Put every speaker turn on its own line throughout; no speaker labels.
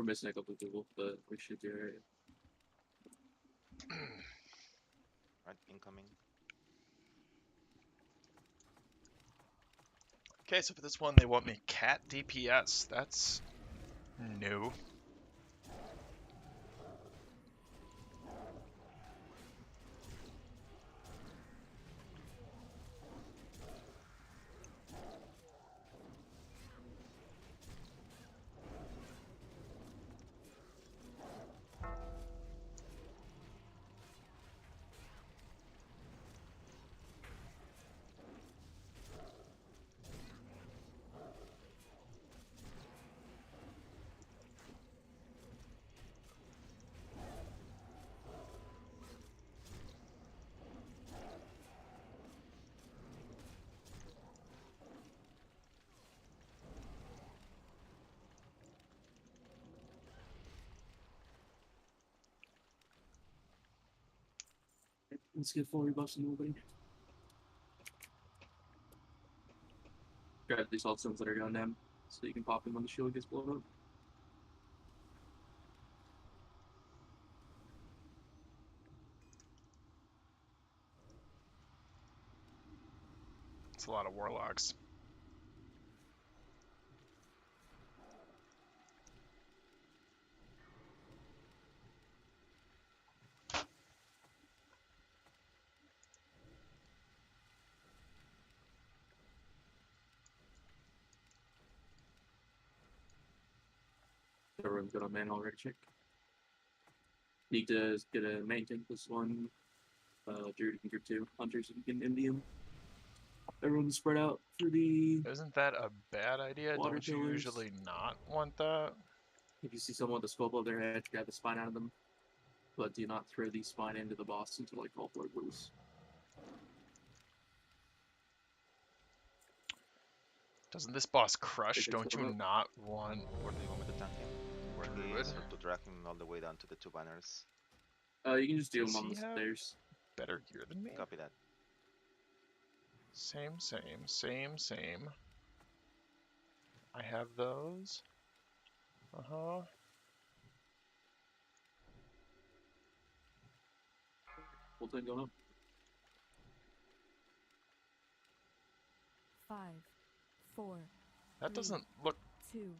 missing a couple people, but we should do it.
Right, incoming.
Okay, so for this one, they want me cat DPS. That's new.
Let's get 4 rebuffs and nobody. Grab these alt stones that are going down, so you can pop them when the shield gets blown up.
It's a lot of warlocks.
Everyone's got a man already check. Need to get a main tank this one. Druid and group 2. Hunters, you can Indium. Everyone's spread out for the.
Isn't that a bad idea?
Water
Don't you
killers.
usually not want that?
If you see someone with a scope over their head, grab the spine out of them. But do not throw the spine into the boss until I call for it loose.
Doesn't this boss crush?
Think it's
Don't you
going up.
not want
Where do you want me to tank him? Where he
Druid?
is, or to drag him all the way down to the 2 banners?
You can just do
Does
them on the
he have-
stairs.
better gear than me?
Copy that.
Same. I have those. Uh-huh.
Full time going up.
5, 4,
That doesn't look
2,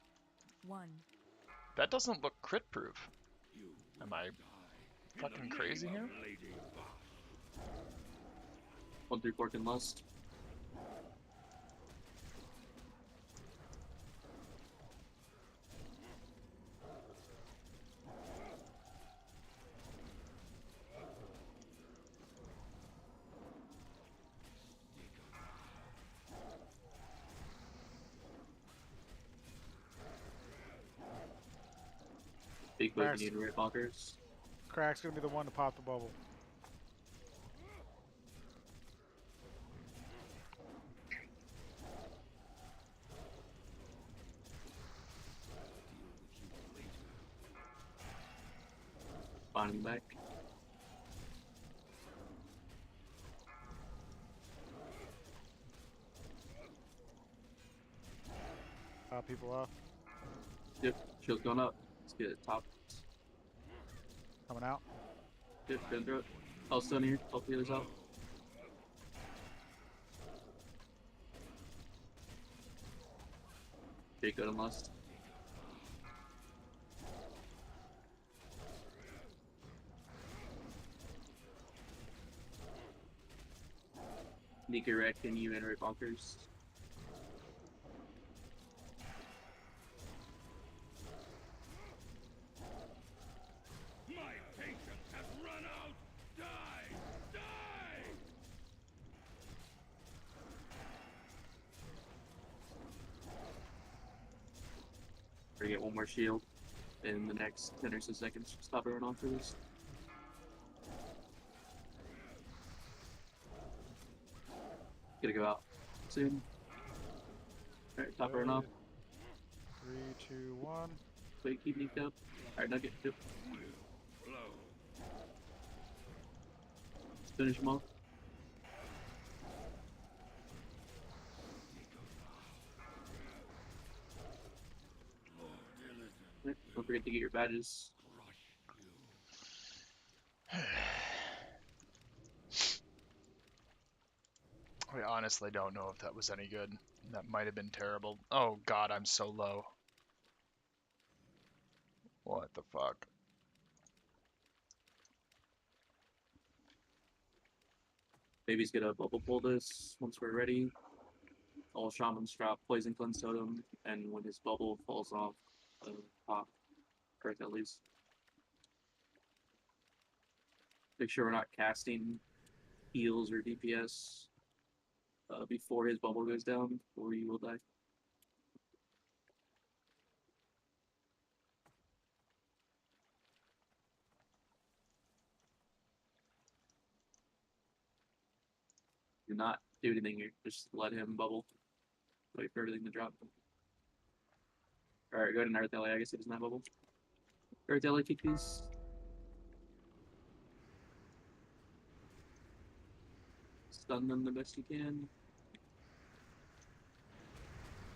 1.
that doesn't look crit proof. Am I fucking crazy here?
1 3 4 can lust. Big boy,
Cracks.
you need red bonkers.
Crack's gonna be the one to pop the bubble.
Finding back.
Pop people off.
Yep, shield's going up. Let's get it top.
Coming out.
Yep, go through it. I'll stun here. Help the others out. Okay, good and lust. Nika Red, can you enter bonkers?
My patience has run out! Die! Die!
We're gonna get 1 more shield in the next 10 or so seconds. Stop everyone on for this. Gonna go out soon. Alright, top everyone off.
3, 2, 1.
Wait, keep Nick up. Alright, Nugget, yep. Let's finish him off. Right, don't forget to get your badges.
I honestly don't know if that was any good. That might have been terrible. Oh god, I'm so low. What the fuck?
Baby's gonna bubble pull this once we're ready. All shamans drop poison cleanse totem, and when his bubble falls off the top, or at least make sure we're not casting heals or DPS before his bubble goes down, or you will die. Do not do anything here. Just let him bubble. Wait for everything to drop. Alright, go ahead and Earth LA. I guess he doesn't have bubble. Earth LA, kick these. Stun them the best you can.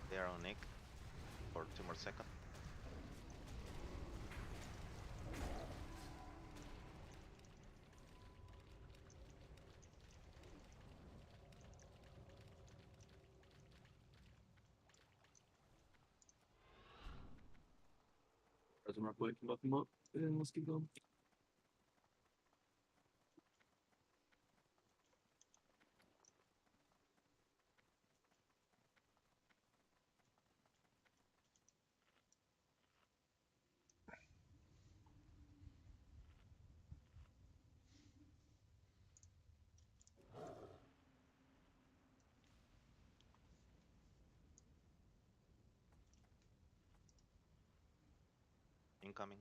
They are on Nick for 2 more seconds.
Press him real quick and buff him up. And let's keep going.
Incoming.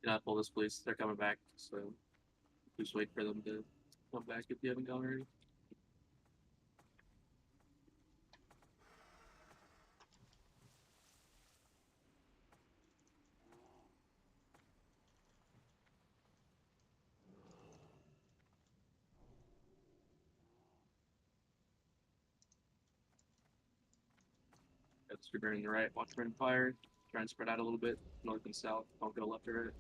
Do not pull this, please. They're coming back, so just wait for them to come back if you haven't gone already. Got the burn in the right, watch burn fire. Try and spread out a little bit, north and south. Don't go left or right.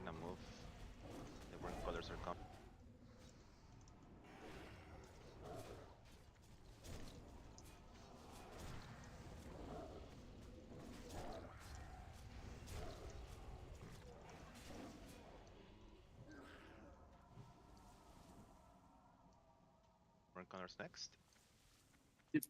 Gonna move. The burn colors are coming. Burn colors next.
Yep.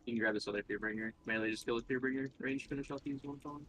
You can grab this other Fearbringer. Melee just kill with Fearbringer. Range finish off these one times.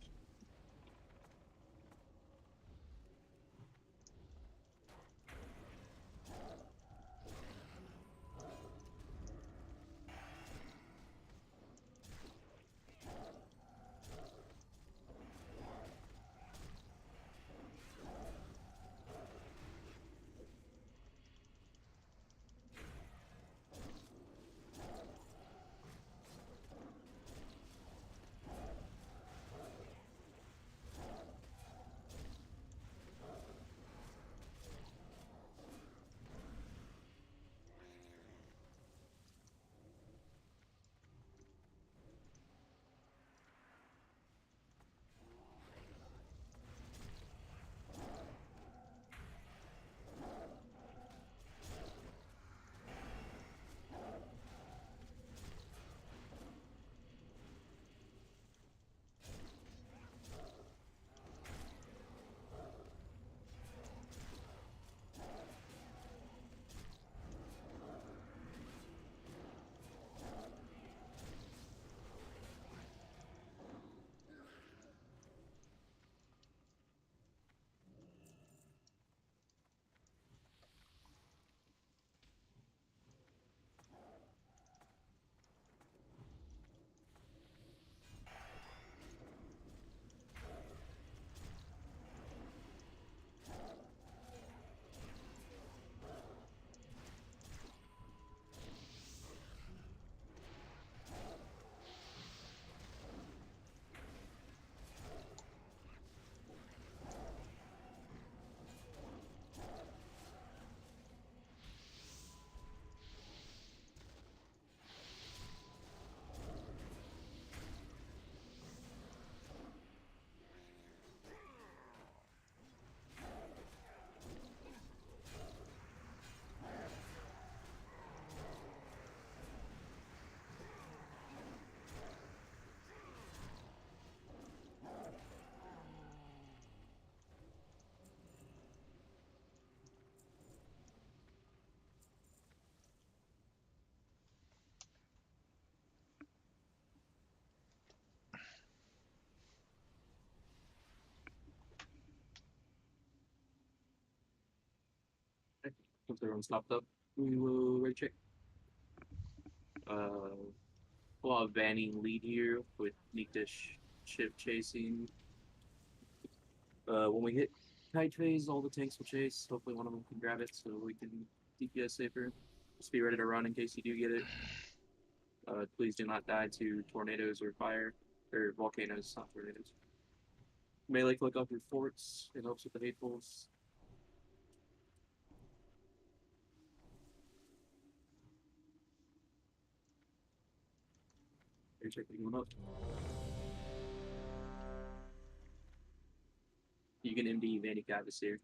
Once everyone's topped up, we will right check. We'll have Vanny lead here with Nikdish ship chasing. When we hit kite phase, all the tanks will chase. Hopefully one of them can grab it so we can DPS safer. Just be ready to run in case you do get it. Please do not die to tornadoes or fire, or volcanoes, not tornadoes. Melee click off your forts, it helps with the hatefuls. You're checking one up. You can MD Vanny Cavus here.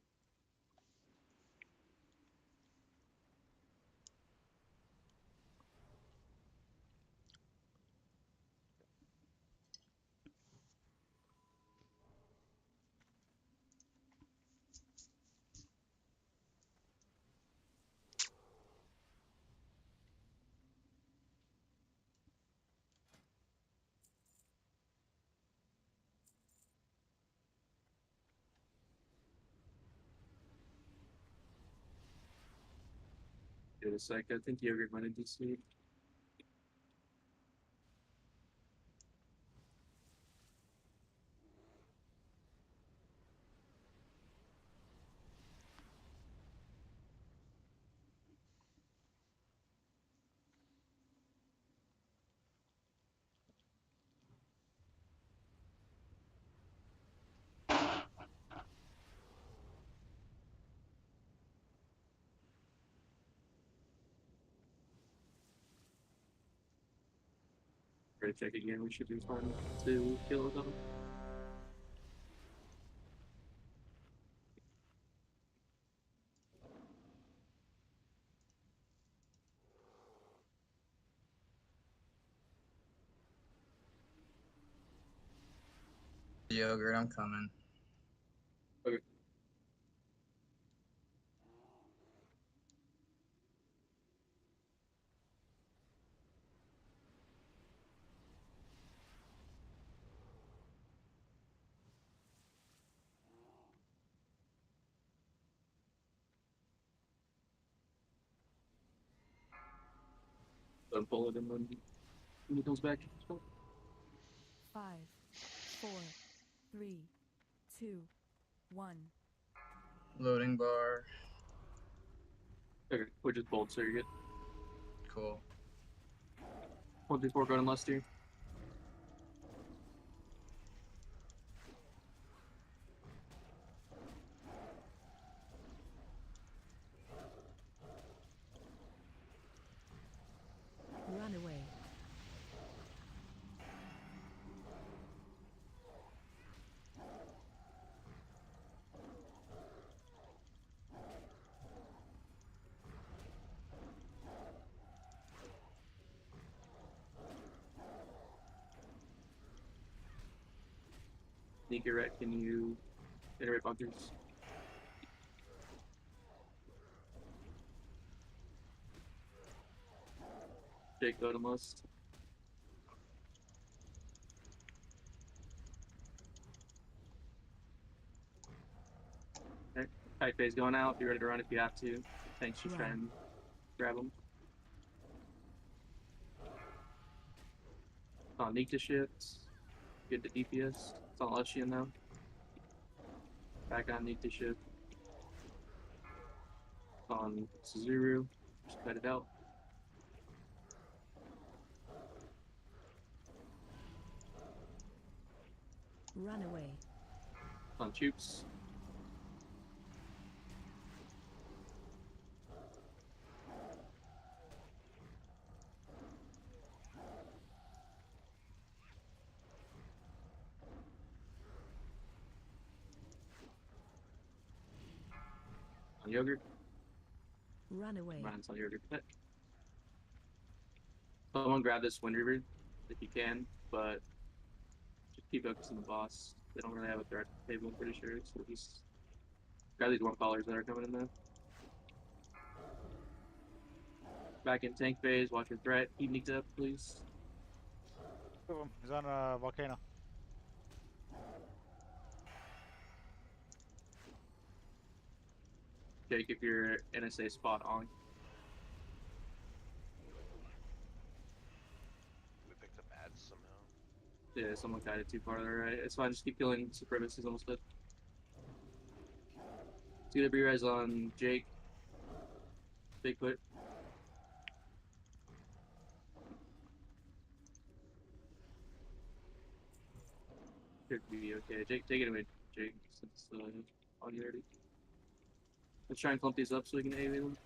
Give it a sec, I think Yogurt went into sleep. Ready to check again, we should be fine to kill them.
Yogurt, I'm coming.
Okay. Don't pull it in when he comes back.
5, 4, 3, 2, 1.
Loading bar.
Okay, we're just bold, so you're good.
Cool.
1 through 4 go to Luster.
Run away.
Sneaker Ret, can you iterate bunkers? Jake, go to must. Okay, kite phase going out. Be ready to run if you have to. Thanks, just try and grab them. Neek to shift. Get the DPS. It's on Lucian now. Back on Neek to shift. On Suzuru. Just cut it out.
Run away.
On Choops. On Yogurt.
Run away.
Mine's on Yogurt. Someone grab this Wind River if you can, but just keep focusing on the boss. They don't really have a threat table, I'm pretty sure, so just grab these warp collars that are coming in there. Back in tank phase, watch your threat. Keep Nicked up, please.
He's on a volcano.
Jake, if you're NSA spot on.
We picked up ads somehow.
Yeah, someone guided too far to the right. It's fine, just keep killing supremacists almost dead. CW res on Jake. Bigfoot. Should be okay. Jake, take it away, Jake, since on you already. Let's try and clump these up so we can AV them.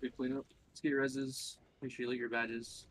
Good cleanup. Let's get your reses. Make sure you loot your badges.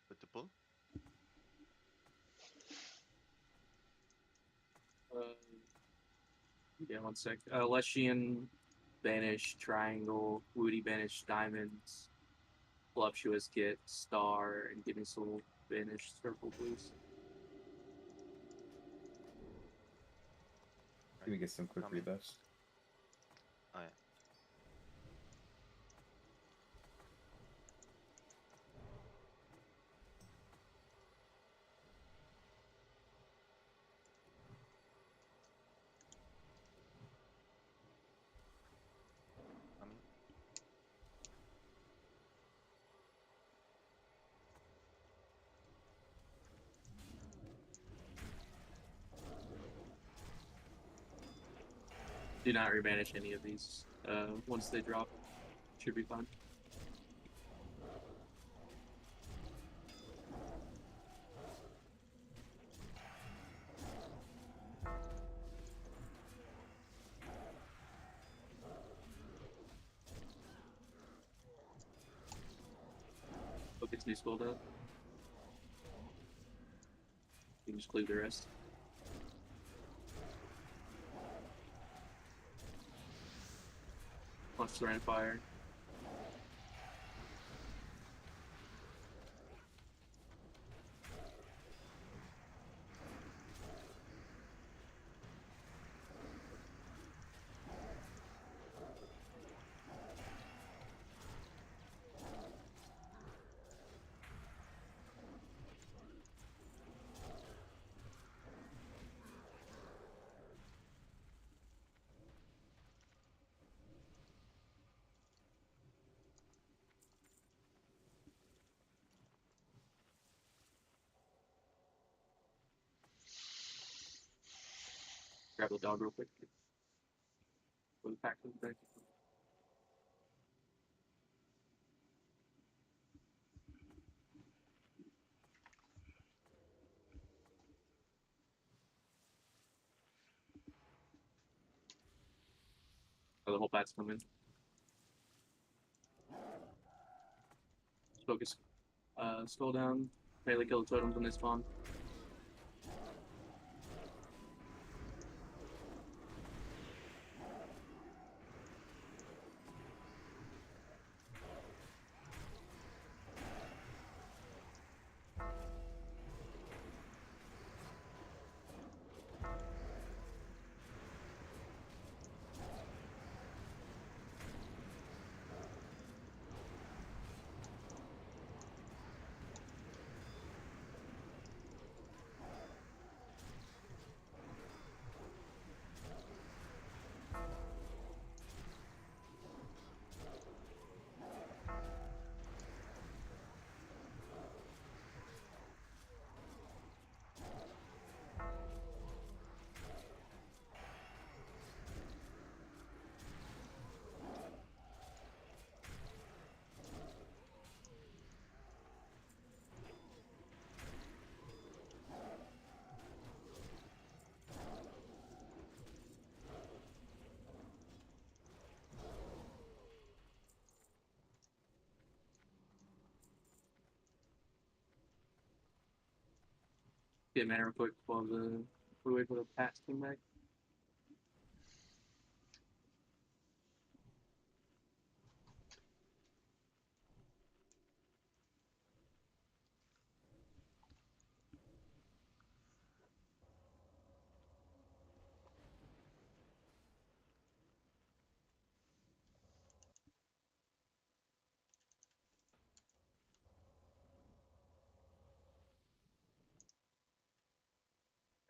With the pull?
Yeah, one sec. Leshian, Banish, Triangle, Woody, Banish, Diamonds, Voluptuous, get Star, and give me some Banish Circle, please.
Let me get some quick
Coming.
rebuffs.
Oh yeah. Coming.
Do not rebanish any of these. Once they drop, should be fine. Hope it's new school up. You can just clear the rest. Punch Threat Fire. Grab the dog real quick. Go to the pack. the whole bat's coming. Focus. Scroll down. Barely kill the totems when they spawn. Get mana real quick while we wait for the pats to come back.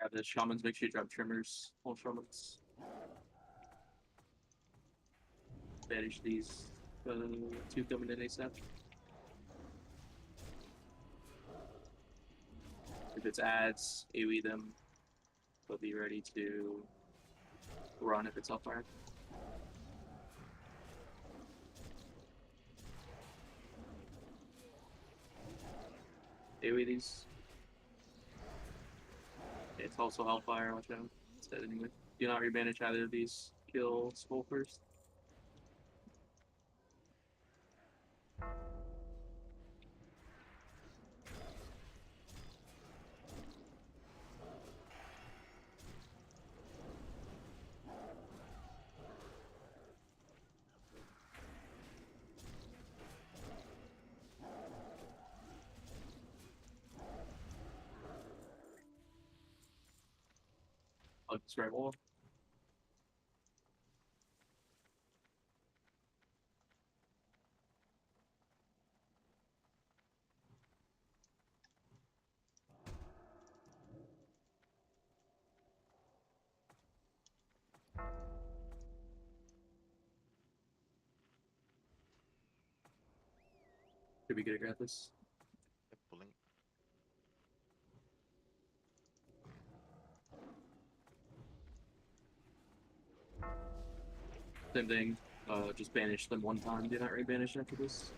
Grab the shamans, make sure you drop trimmers, all shamans. Banish these 2 coming in ASAP. If it's ads, AoE them. They'll be ready to run if it's hellfire. AoE these. It's also hellfire, watch out. It's dead anyway. Do not rebanish either of these. Kill Skull first. I'll just grab wall. Should be good at grab this.
Yep, pulling.
Same thing. Just banish them 1 time. Do not rebanish after this.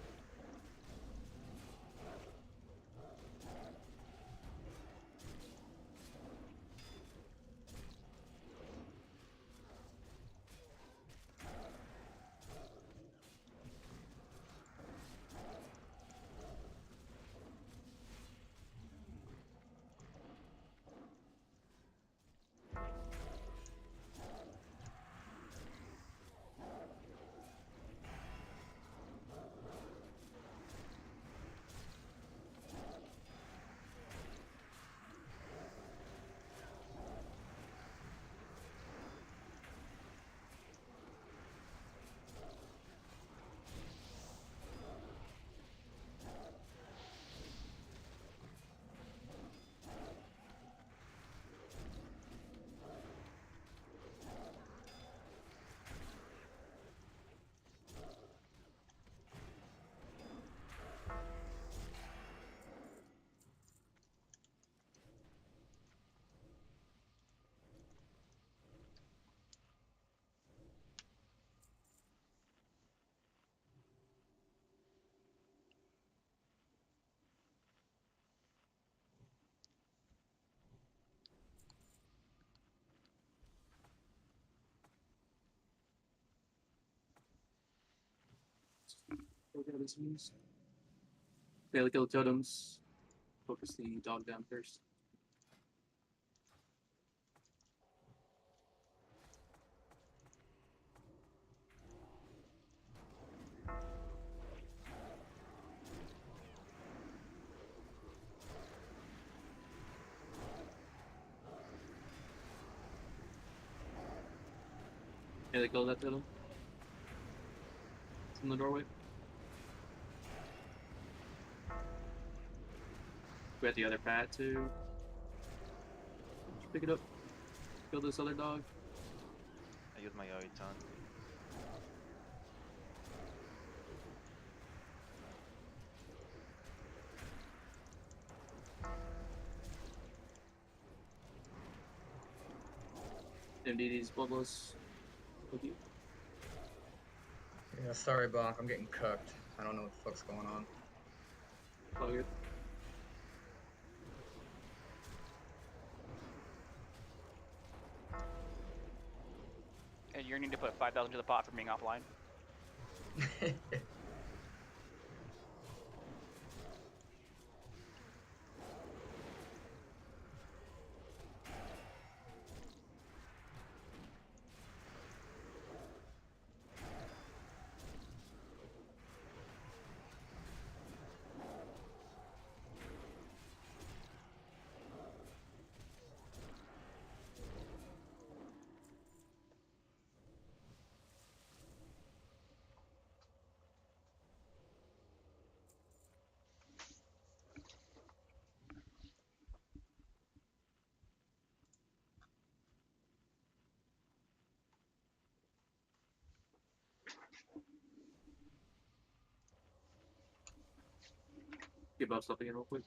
look at this news. Fail to kill totems. Focus the dog down first. Yeah, they killed that totem. It's in the doorway. We got the other pad too. Just pick it up. Kill this other dog.
I use my Oiton.
MDD's bloodless. Okay.
Yeah, sorry, Bonk. I'm getting cooked. I don't know what the fuck's going on.
All good.
And you're going to need to put 5,000 to the pot for being offline.
Get buff stuffing in real quick.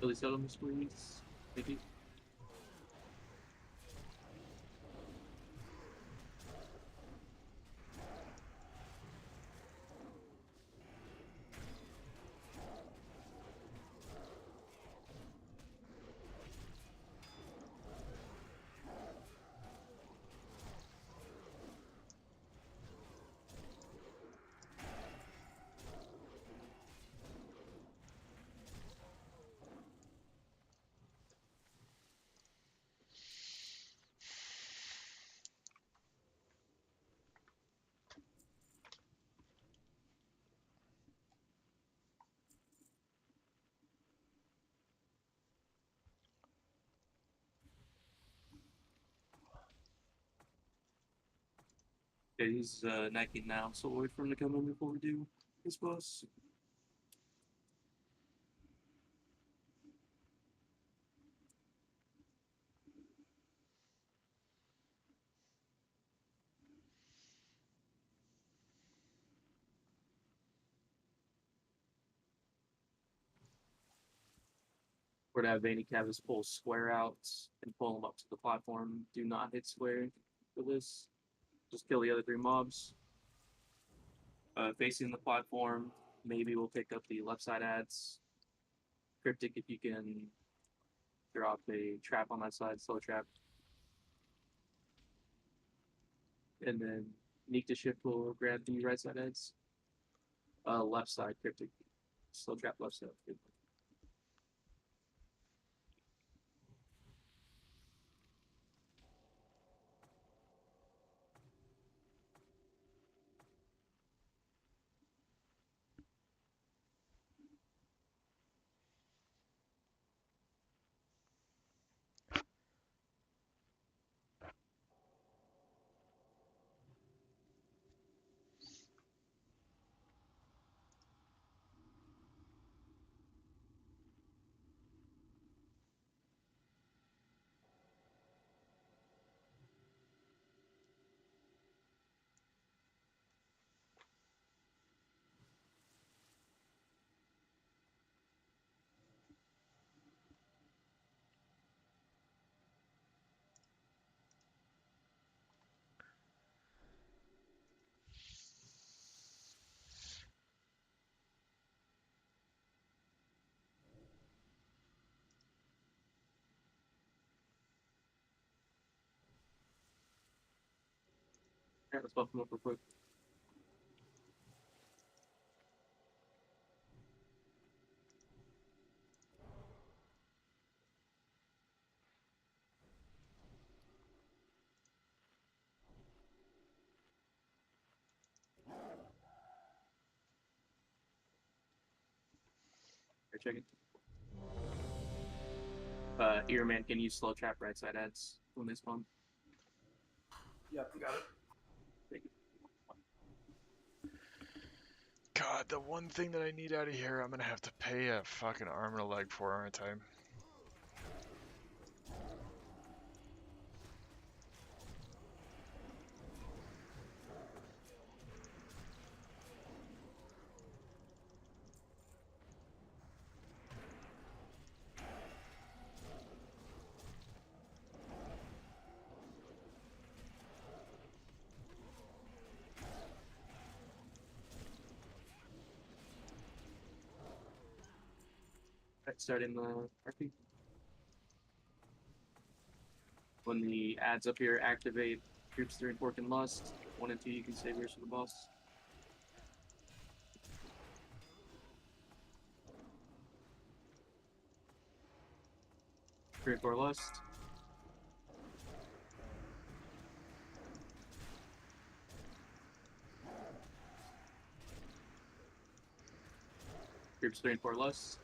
Billy Seldom squeeze. Thank you. Okay, he's necking now, so we'll wait for him to come in before we do his boss. We're gonna have Vaney Cavis pull square out and pull him up to the platform. Do not hit square for this. Just kill the other three mobs. Facing the platform, maybe we'll pick up the left side ads. Cryptic if you can drop a trap on that side, slow trap. And then Neek to shift will grab the right side heads. Left side Cryptic. Slow trap left side. Good. Alright, let's buff him up real quick. Alright, check it. Earman, can you slow trap right side ads when they spawn?
Yep, got it.
Thank you.
God, the one thing that I need out of here, I'm gonna have to pay a fucking arm and a leg for, aren't I?
Alright, starting the RP. When the ads up here activate groups 3 and 4 can lust. 1 and 2 you can save yours for the boss. Three and 4 lust. Groups 3 and 4 lust.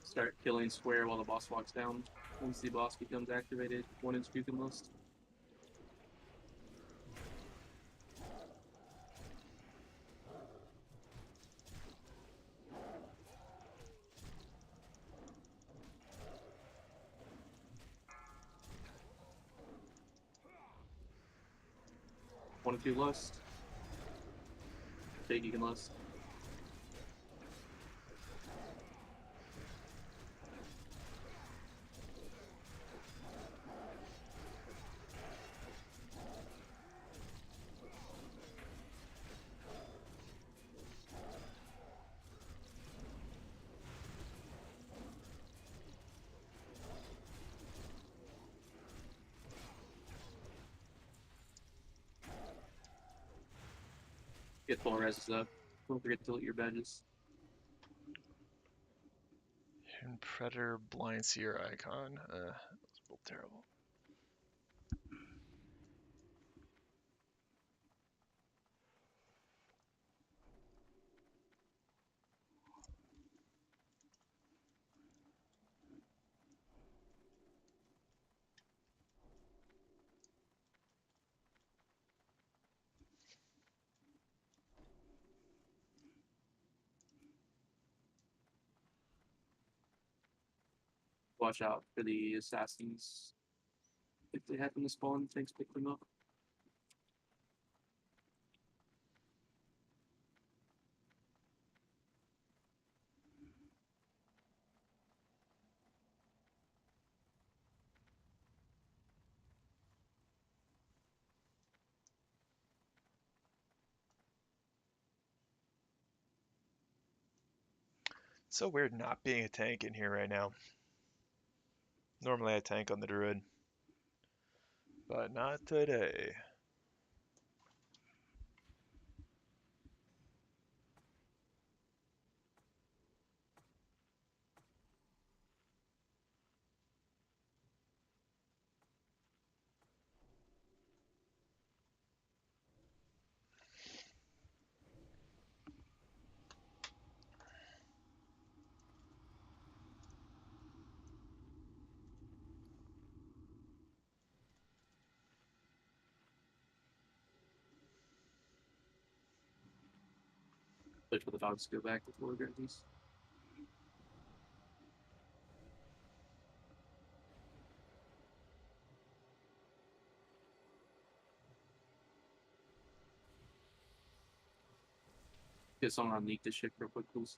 Start killing square while the boss walks down. Once the boss becomes activated, 1 and 2 can list. One and 2 lust. Big you can lust. Get full reses up. Don't forget to delete your badges.
And Predator blind seer icon. That's both terrible.
Watch out for the assassins. If they happen to spawn, things pick them up.
It's so weird not being a tank in here right now. Normally I tank on the Druid, but not today.
Wait for the dogs to go back before we grab these. Get someone on Neek this shit real quick, please.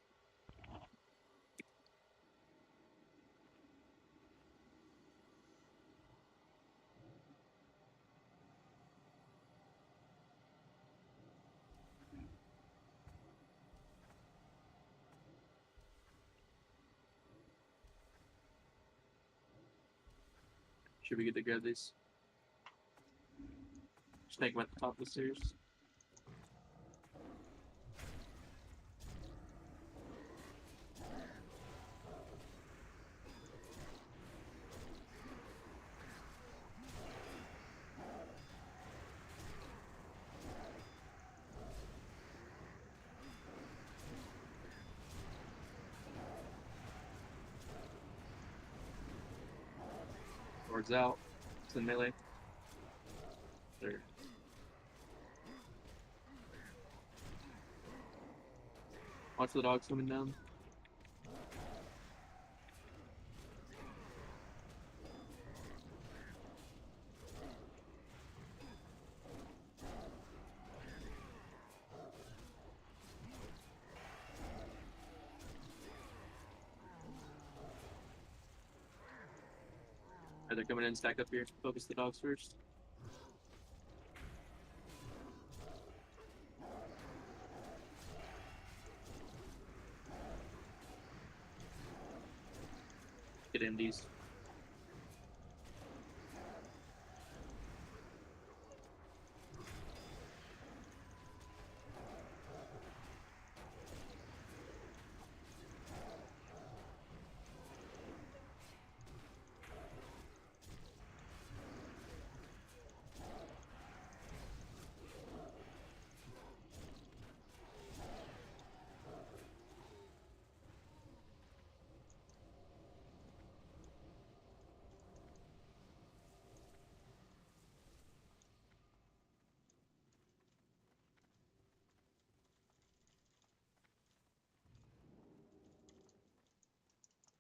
Should we get to grab these? Just make them at the top of the stairs. Swords out. It's in melee. There. Watch the dogs coming down. They're coming in, stack up here. Focus the dogs first. Get in these.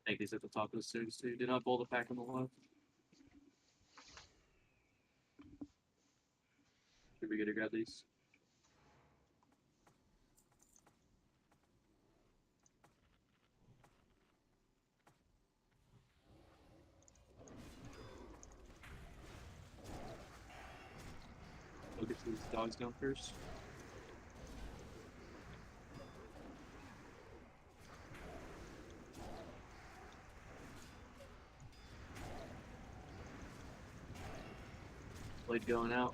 Take these at the top of the stairs too. Do not pull the pack on the left. Should we get to grab these? We'll get these dogs down first. Blade going out.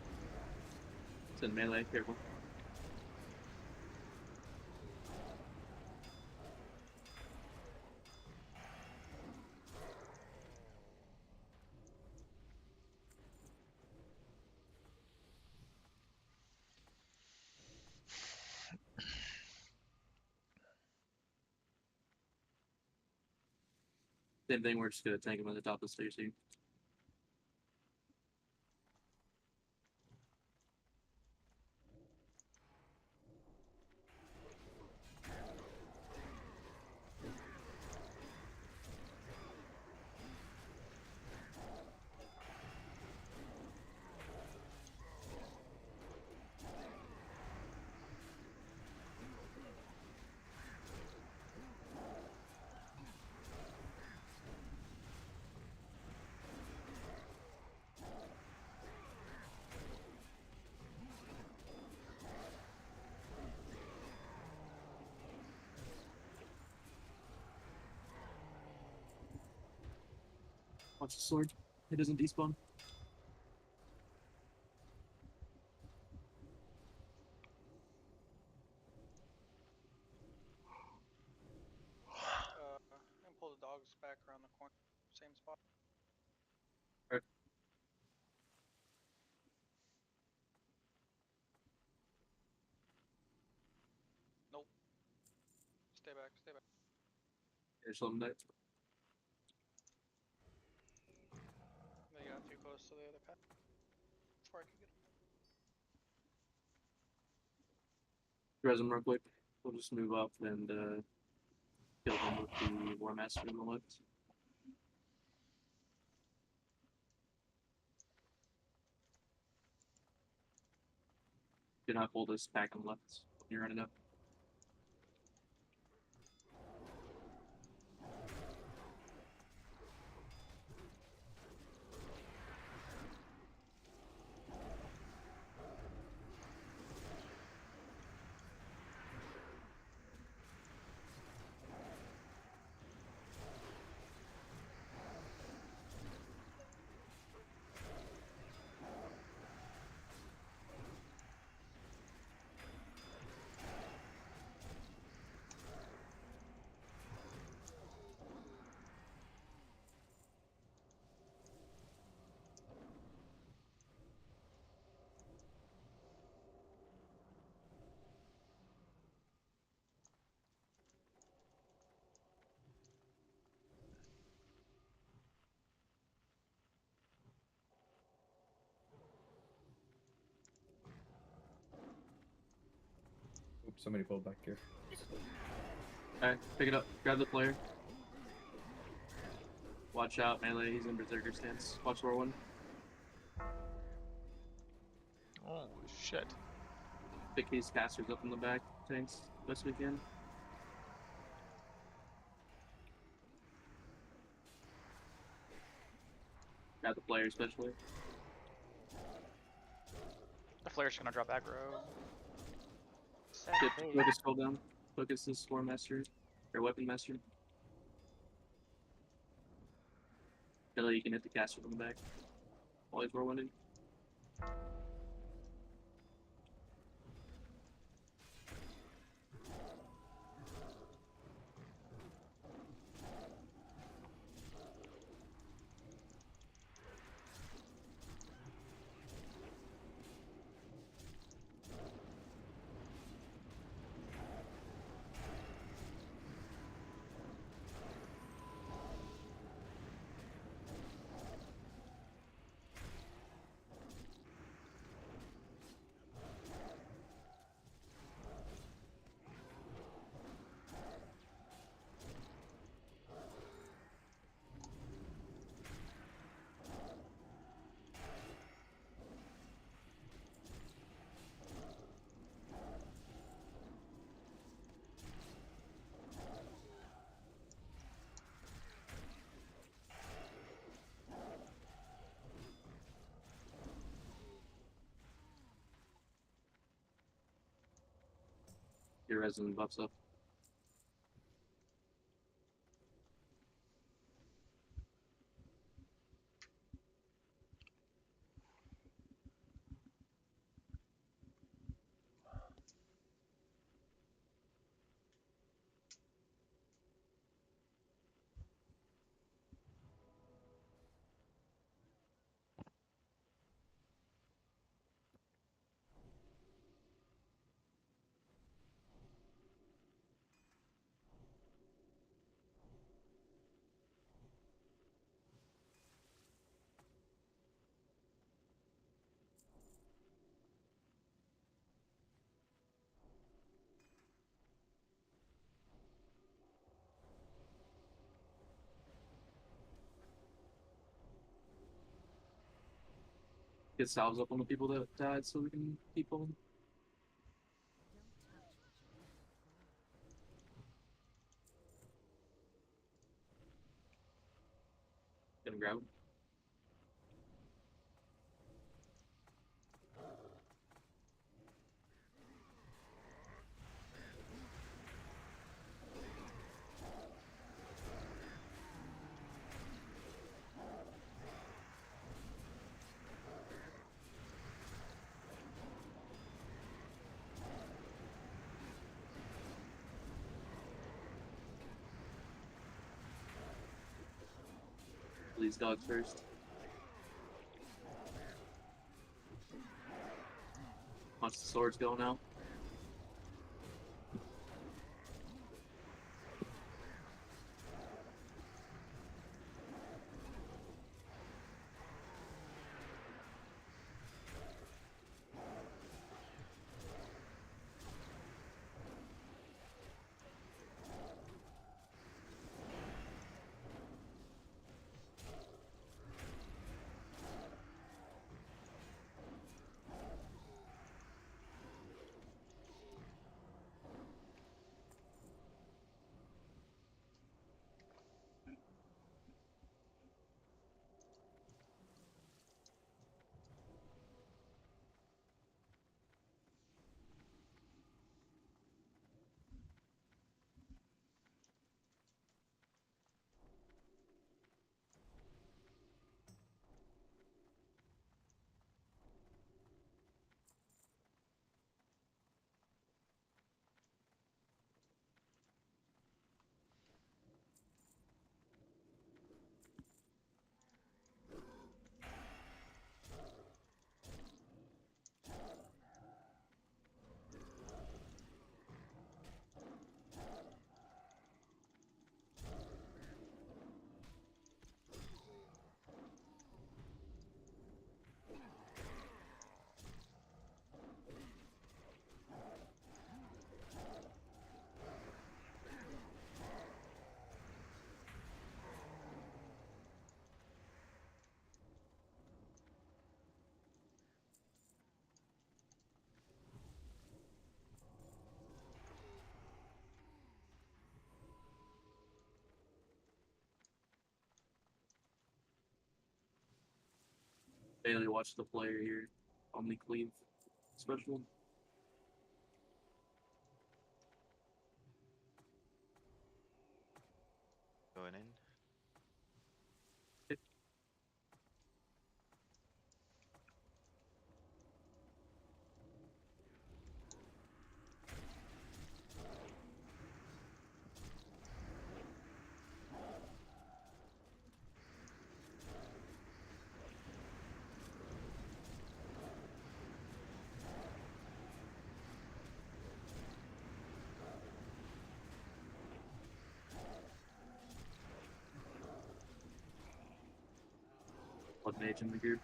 It's in melee, careful. Same thing, we're just gonna tank him at the top of the stairs here. Watch the sword. It doesn't despawn.
And pull the dogs back around the corner. Same spot.
Right.
Nope. Stay back, stay back.
Here's something that.
They got too close to the other path. Before I could get
Res them real quick. We'll just move up and kill them with the War Master on the left. Do not hold this back on the left when you're running up.
Oops, somebody pulled back here.
Alright, pick it up. Grab the player. Watch out, melee. He's in berserker stance. Watch War 1.
Oh shit.
Pick these casters up in the back tanks best we can. Grab the player especially.
The flare's gonna drop aggro.
Get focus hold down. Focus this War Master or Weapon Master. Billy, you can hit the caster from the back. Always War 1 in. Your resident buffs up. Get salves up on the people that died so we can keep pulling. Get him, grab him. These dogs first. Watch the swords going out. Bailey, watch the player here. Omni Cleave special.
Going in.
Blood Mage in the group.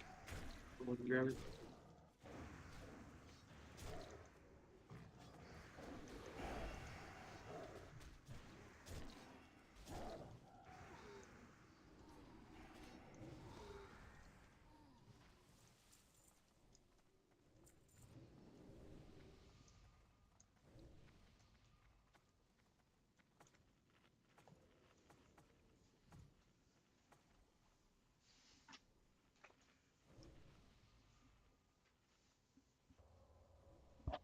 Someone can grab it.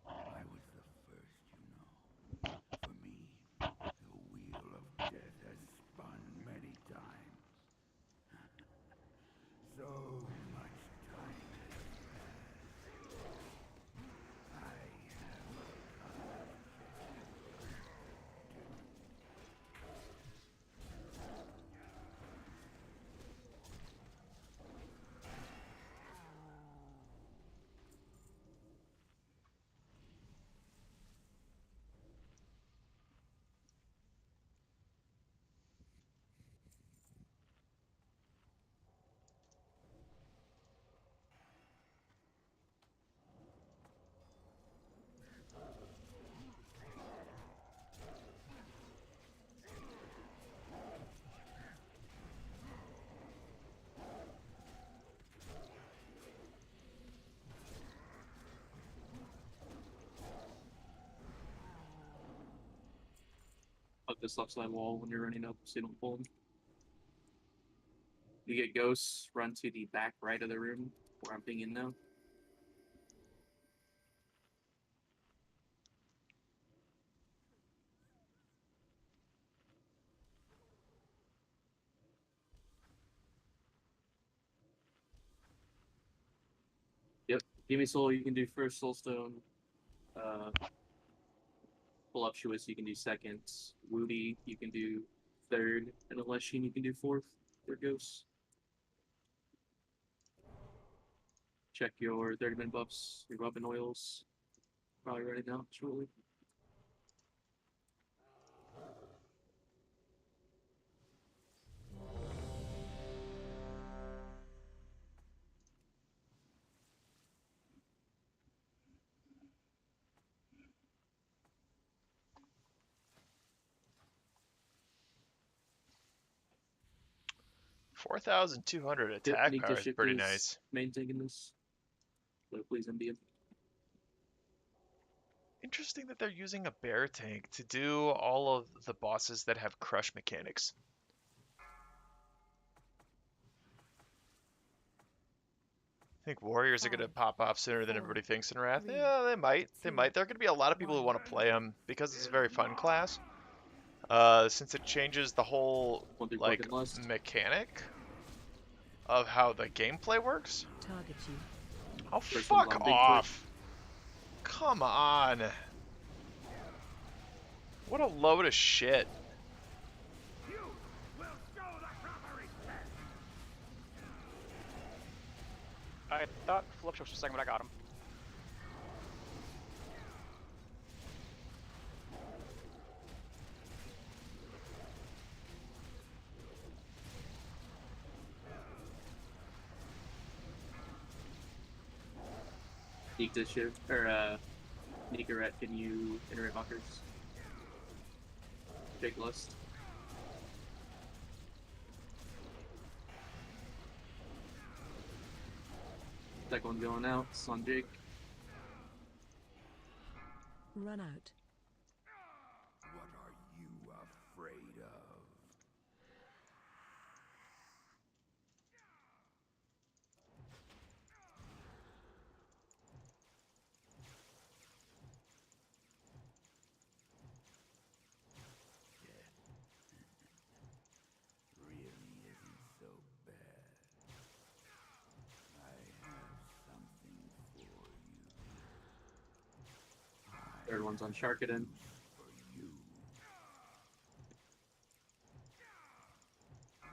I was the first, you know. For me, the wheel of death has spun many times. So much time has passed. I have
Hug this left side wall when you're running up so you don't pull them. You get ghosts, run to the back right of the room where I'm pinging now. Yep. Give me soul, you can do first soulstone. Voluptuous, you can do second. Woody, you can do third. And Alessian, you can do fourth for ghosts. check your 30-minute buffs, your weapon oils. Probably ready now, shortly.
$4,200
Yep,
attack
Nick
power is pretty
is
nice.
main tank in this. So please MD him.
Interesting that they're using a bear tank to do all of the bosses that have crush mechanics. I think warriors are going to
5,
pop off sooner than
4,
everybody thinks in Wrath.
3,
Yeah, they might. They
2,
might. There are going to be a lot of people who
1.
want to play them because it's a very fun class. Since it changes the whole
One through
like
bucket lust.
mechanic of how the gameplay works.
Target you.
Oh,
First one's
fuck
on Big
off! Come on! What a load of shit.
You will show the proper respect.
I thought Flips was for a second, but I got him.
Sneak this shit. Or, Nicorette, can you iterate bunkers? Jake Lust. Second one going out. It's on Jake.
Run out.
What are you afraid of? Really isn't so bad. I have something for you.
Third one's on Sharkaden.
For you.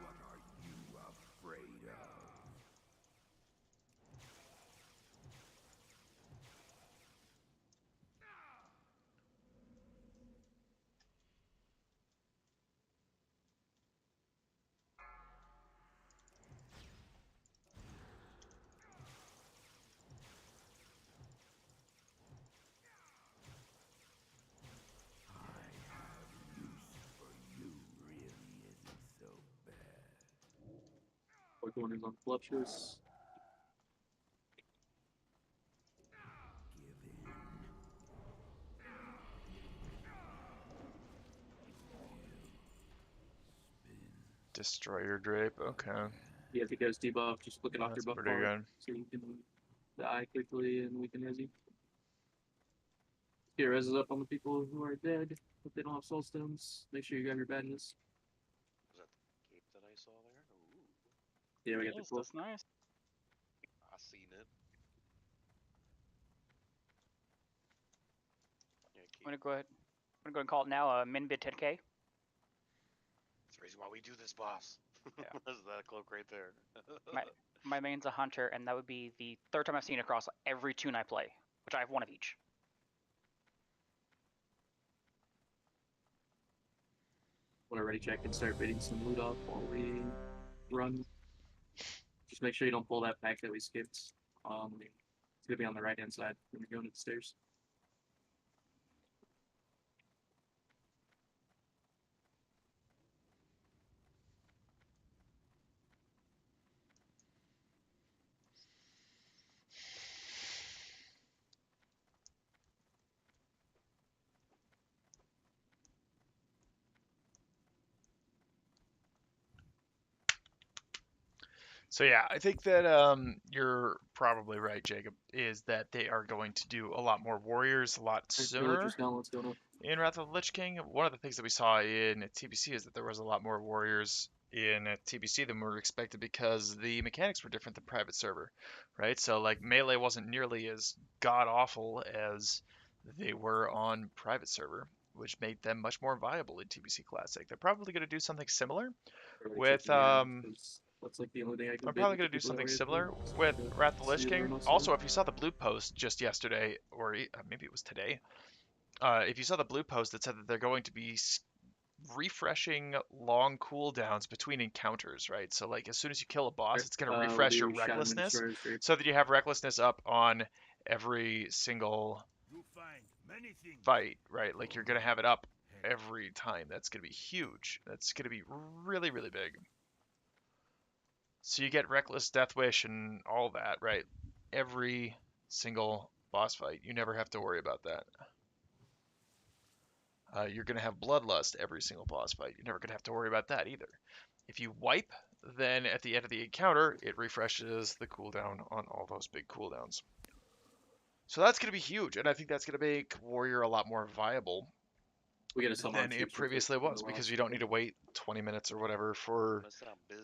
What are you afraid of? Really isn't so bad.
Fourth one is on Voluptuous.
Give in.
Destroyer Drape, okay.
Yeah, if he goes debuff, just look it off your
That's
buff
pretty
bar
good.
so you can die quickly and we can res you. Get reses up on the people who are dead. If they don't have soul stones, make sure you grab your badness.
Was that the cape that I saw there? Ooh,
Yeah, we got the
Yes,
cool.
that's nice.
I seen it. Yeah,
I'm
cape.
gonna go ahead. I'm gonna go ahead and call it now. Min bid 10k.
That's the reason why we do this, boss.
Yeah.
That's that cloak right there.
My main's a hunter, and that would be the third time I've seen it across every tune I play, which I have one of each.
Want to ready check and start bidding some loot off while we run. Just make sure you don't pull that pack that we skipped. It's gonna be on the right hand side when you're going up the stairs.
So yeah, I think that you're probably right, Jacob, is that they are going to do a lot more warriors a lot
Thanks for
sooner.
Gauntlets going up.
In Wrath of the Lich King, one of the things that we saw in TBC is that there was a lot more warriors in TBC than we were expected because the mechanics were different than private server, right? So like melee wasn't nearly as god awful as they were on private server, which made them much more viable in TBC Classic. They're probably going to do something similar
Everybody
with
checking the area, 'cause That's like the only thing I can.
I'm probably going to do something similar with Wrath of the Lich King. Also, if you saw the blue post just yesterday, or maybe it was today, if you saw the blue post that said that they're going to be refreshing long cooldowns between encounters, right? So like as soon as you kill a boss, it's going to refresh your recklessness, so that you have recklessness up on every single fight, right? Like you're going to have it up every time. That's going to be huge. That's going to be really, really big. So you get Reckless Death Wish and all that, right? Every single boss fight. You never have to worry about that. You're going to have Bloodlust every single boss fight. You're never going to have to worry about that either. If you wipe, then at the end of the encounter, it refreshes the cooldown on all those big cooldowns. So that's going to be huge, and I think that's going to make Warrior a lot more viable than it previously was, because you don't need to wait 20 minutes or whatever for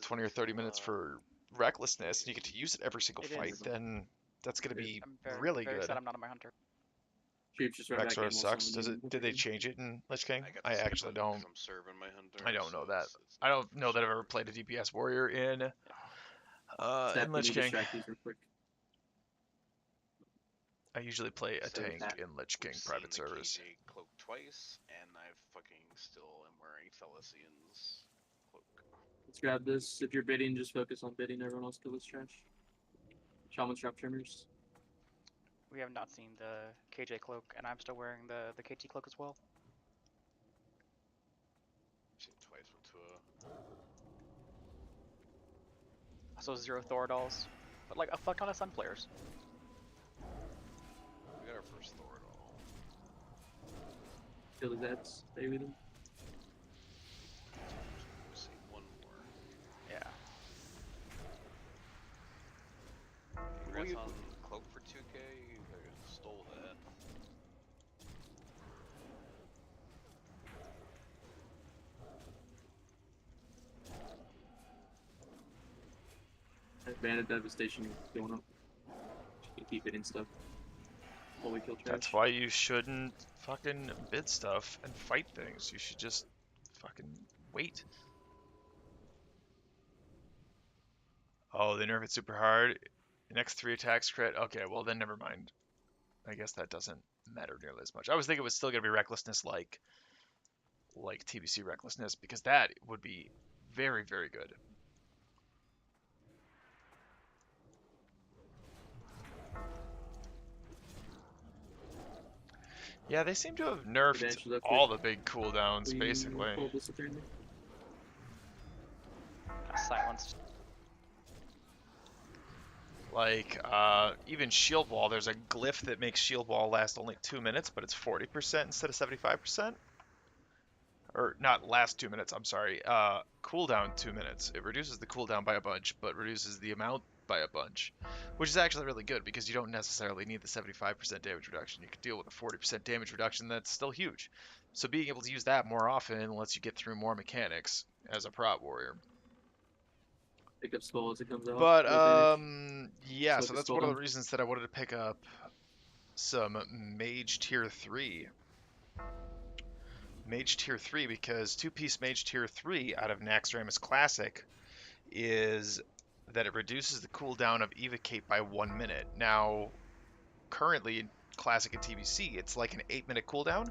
20 or 30 minutes for Recklessness, and you get to use it every single fight, then that's going to be really good.
Sad I'm not on my hunter.
Vexor sucks. Did they change it in Lich King? I actually don't.
I'm serving my hunter,
I don't know that.
it's
I don't know that I've ever played a DPS warrior in Lich King. I usually play a tank in Lich King private servers.
KJ cloak twice, and I fucking still am wearing Thelysian's cloak.
Let's grab this. If you're bidding, just focus on bidding. Everyone else kill this trash. Shaman's Trap Trimmers.
We have not seen the KJ cloak, and I'm still wearing the KT cloak as well.
I've seen twice with Tua.
Also 0 Thoradals, but like a fuck ton of Sun players.
We got our first Thoradal.
Kill his ads. Stay with him.
We'll see one more.
Yeah.
Congrats on cloak for 2K. You stole that.
Bandit Devastation going up. You can keep it in stuff. While we kill trash.
That's why you shouldn't fucking bid stuff and fight things. You should just fucking wait. Oh, they nerf it super hard. The next 3 attacks crit. Okay, well then never mind. I guess that doesn't matter nearly as much. I was thinking it was still gonna be recklessness like TBC recklessness, because that would be very, very good. Yeah, they seem to have nerfed all the big cooldowns, basically.
Silenced.
Like, even Shield Wall, there's a glyph that makes Shield Wall last only 2 minutes, but it's 40% instead of 75%. Or, not last 2 minutes, I'm sorry. Cooldown 2 minutes. It reduces the cooldown by a bunch, but reduces the amount by a bunch. Which is actually really good, because you don't necessarily need the 75% damage reduction. You can deal with a 40% damage reduction that's still huge. So being able to use that more often lets you get through more mechanics as a prot warrior.
Pick up skull as it comes out.
But yeah, so that's one of the reasons that I wanted to pick up some Mage Tier 3. Mage Tier 3, because 2-piece Mage Tier 3 out of Naxxramas Classic is that it reduces the cooldown of Evocate by 1 minute. Now, currently in Classic and TBC, it's like an 8-minute cooldown.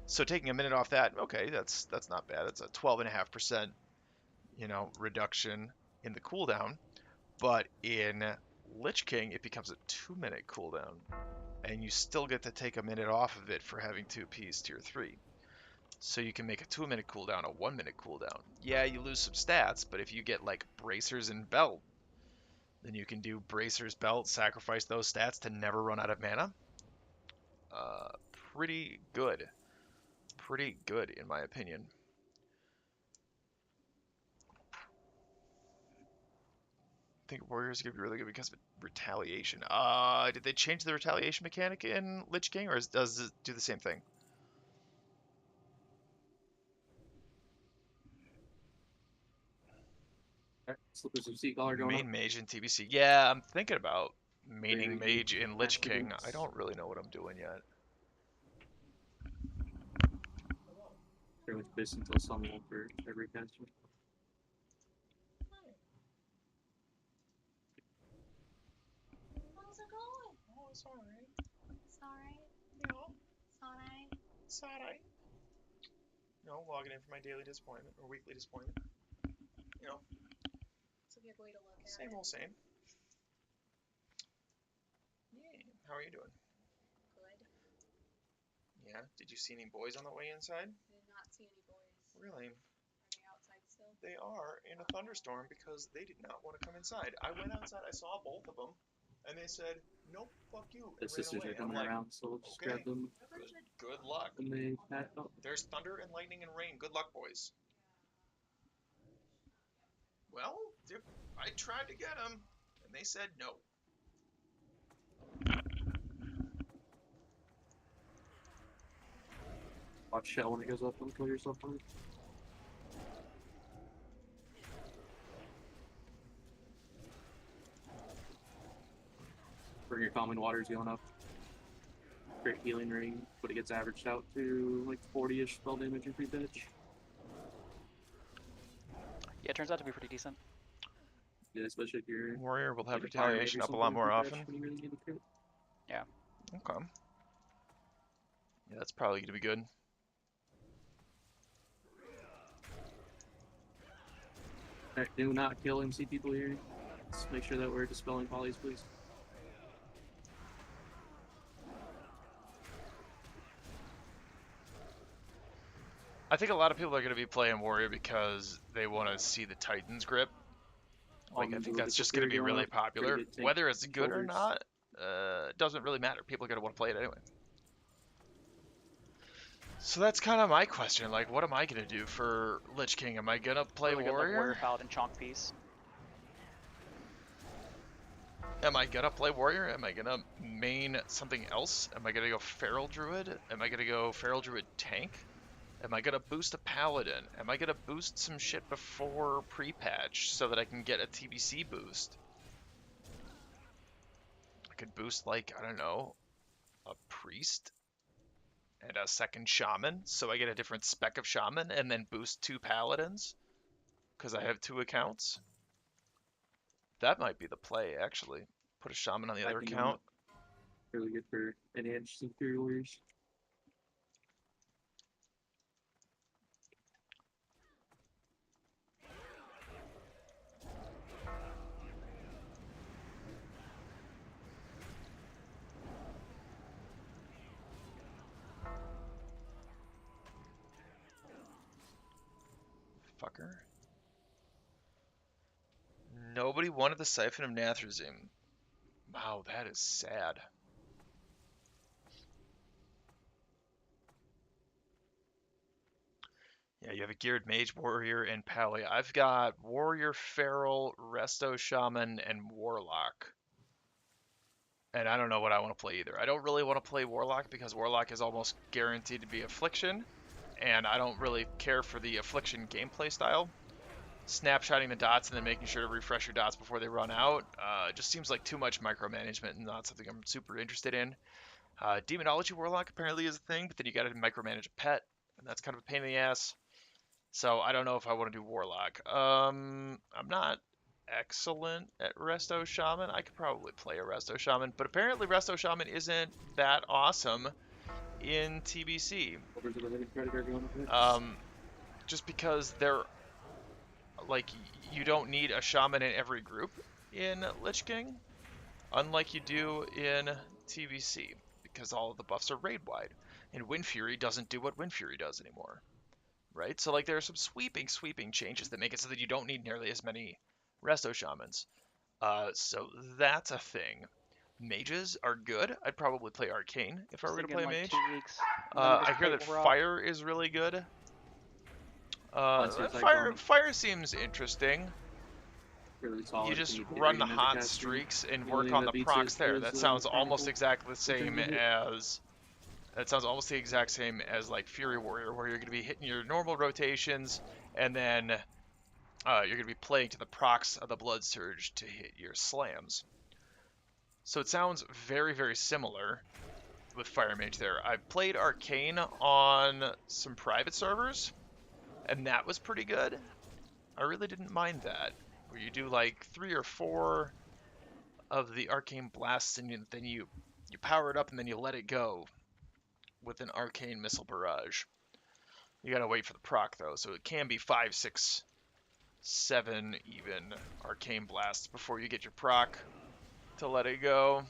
So taking a minute off that, okay, that's not bad. That's a 12.5%, reduction in the cooldown. But in Lich King, it becomes a 2-minute cooldown, and you still get to take a minute off of it for having 2-piece Tier 3. So you can make a 2-minute cooldown a 1-minute cooldown. Yeah, you lose some stats, but if you get like Bracers and Belt, then you can do Bracers, Belt, sacrifice those stats to never run out of mana. Pretty good. Pretty good, in my opinion. I think Warriors are going to be really good because of retaliation. Did they change the retaliation mechanic in Lich King, or does it do the same thing? Main mage in TBC. Yeah, I'm thinking about maining mage in Lich King. I don't really know what I'm doing yet.
With this until someone for every caster.
It's alright.
It's alright.
You know,
It's alright.
it's alright. You know, logging in for my daily disappointment or weekly disappointment. You know,
It's a good way to look at
same
it.
old same. Yeah. How are you doing?
Good.
Yeah. Did you see any boys on the way inside?
Did not see any boys.
Really?
Are they outside still?
They are in a thunderstorm because they did not want to come inside. I went outside, I saw both of them, and they said, "Nope, fuck you,"
The
and ran
sisters
away.
are coming
I'm like,
around, so we'll just
okay,
grab them
good luck.
when they pack up.
There's thunder and lightning and rain. Good luck, boys. Well, I tried to get them, and they said no.
Watch shell when it goes up. Don't kill yourself on it. Bring your common waters going up. Great healing ring, but it gets averaged out to like 40-ish spell damage in free pitch.
Yeah, it turns out to be pretty decent.
Yeah, especially if you're
Warrior will have
like a fire mage
retaliation
or
up a lot
something
more
in free
often.
pitch when you really need a crit.
Okay. Yeah, that's probably gonna be good.
Alright, do not kill MC people here. Let's make sure that we're dispelling polys, please.
I think a lot of people are going to be playing Warrior because they want to see the Titan's grip. Like, I think that's just going to be really popular. Whether it's good or not, doesn't really matter. People are going to want to play it anyway. So that's kind of my question. Like, what am I going to do for Lich King? Am I going to play
Really good, like,
Warrior?
Warrior Paladin chonk piece.
Am I going to play Warrior? Am I going to main something else? Am I going to go Feral Druid? Am I going to go Feral Druid tank? Am I going to boost a Paladin? Am I going to boost some shit before pre-patch so that I can get a TBC boost? I could boost, like, I don't know, a Priest and a second Shaman, so I get a different spec of Shaman, and then boost 2 Paladins, because I have 2 accounts. That might be the play, actually. Put a Shaman on the other account.
Really good for enhanced Superior Warriors.
Fucker. Nobody wanted the Siphon of Nathrezim. Wow, that is sad. Yeah, you have a geared Mage, Warrior, and Pally. I've got Warrior, Feral, Resto Shaman, and Warlock. And I don't know what I want to play either. I don't really want to play Warlock because Warlock is almost guaranteed to be Affliction, and I don't really care for the Affliction gameplay style. Snapshotting the dots and then making sure to refresh your dots before they run out just seems like too much micromanagement and not something I'm super interested in. Demonology Warlock apparently is a thing, but then you gotta micromanage a pet, and that's kind of a pain in the ass. So I don't know if I want to do Warlock. I'm not excellent at Resto Shaman. I could probably play a Resto Shaman, but apparently Resto Shaman isn't that awesome in TBC. Just because they're like, you don't need a Shaman in every group in Lich King, unlike you do in TBC, because all of the buffs are raid-wide, and Wind Fury doesn't do what Wind Fury does anymore, right? So, like, there are some sweeping changes that make it so that you don't need nearly as many Resto Shamans. So that's a thing. Mages are good. I'd probably play Arcane if I were to play
like
Mage.
2 weeks.
I hear that Fire is really good. Fire seems interesting.
Really solid.
You just run the hot streaks and work on the procs there. That sounds almost exactly the same as... That sounds almost the exact same as like Fury Warrior, where you're going to be hitting your normal rotations, and then you're going to be playing to the procs of the Blood Surge to hit your slams. So it sounds very, very similar with Fire Mage there. I've played Arcane on some private servers, and that was pretty good. I really didn't mind that. Where you do like 3 or 4 of the Arcane Blasts, and then you You power it up and then you let it go with an arcane missile barrage. You gotta wait for the proc though, so it can be 5, 6, 7 even arcane blasts before you get your proc to let it go.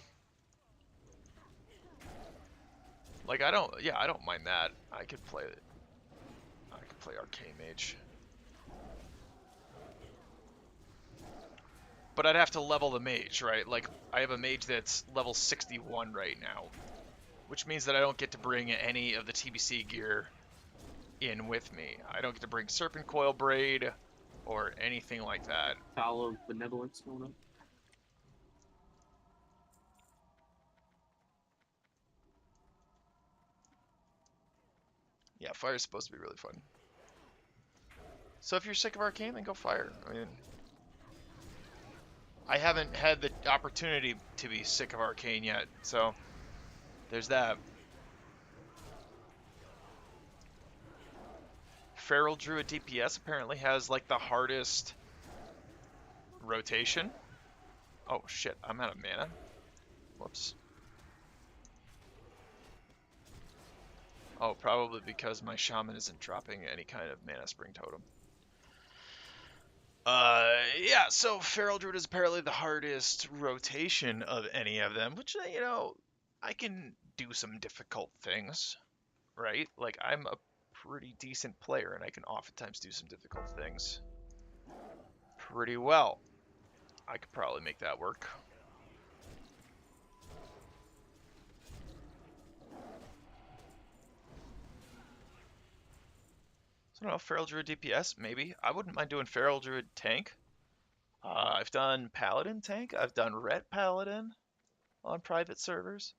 Like I don't mind that. I could play arcane mage. But I'd have to level the mage, right? Like I have a mage that's level 61 right now, which means that I don't get to bring any of the TBC gear in with me. I don't get to bring Serpent Coil Braid or anything like that.
Foul of Benevolence going up.
Yeah, fire is supposed to be really fun. So if you're sick of arcane, then go fire. I mean, I haven't had the opportunity to be sick of arcane yet, so there's that. Feral Druid DPS apparently has like the hardest rotation. Oh shit, I'm out of mana. Whoops. Oh, probably because my shaman isn't dropping any kind of mana spring totem. Yeah, so Feral Druid is apparently the hardest rotation of any of them, which, you know, I can do some difficult things, right? Like, I'm a pretty decent player, and I can oftentimes do some difficult things pretty well. I could probably make that work. So I don't know, Feral Druid DPS, maybe. I wouldn't mind doing Feral Druid tank. I've done Paladin tank. I've done Ret Paladin on private servers.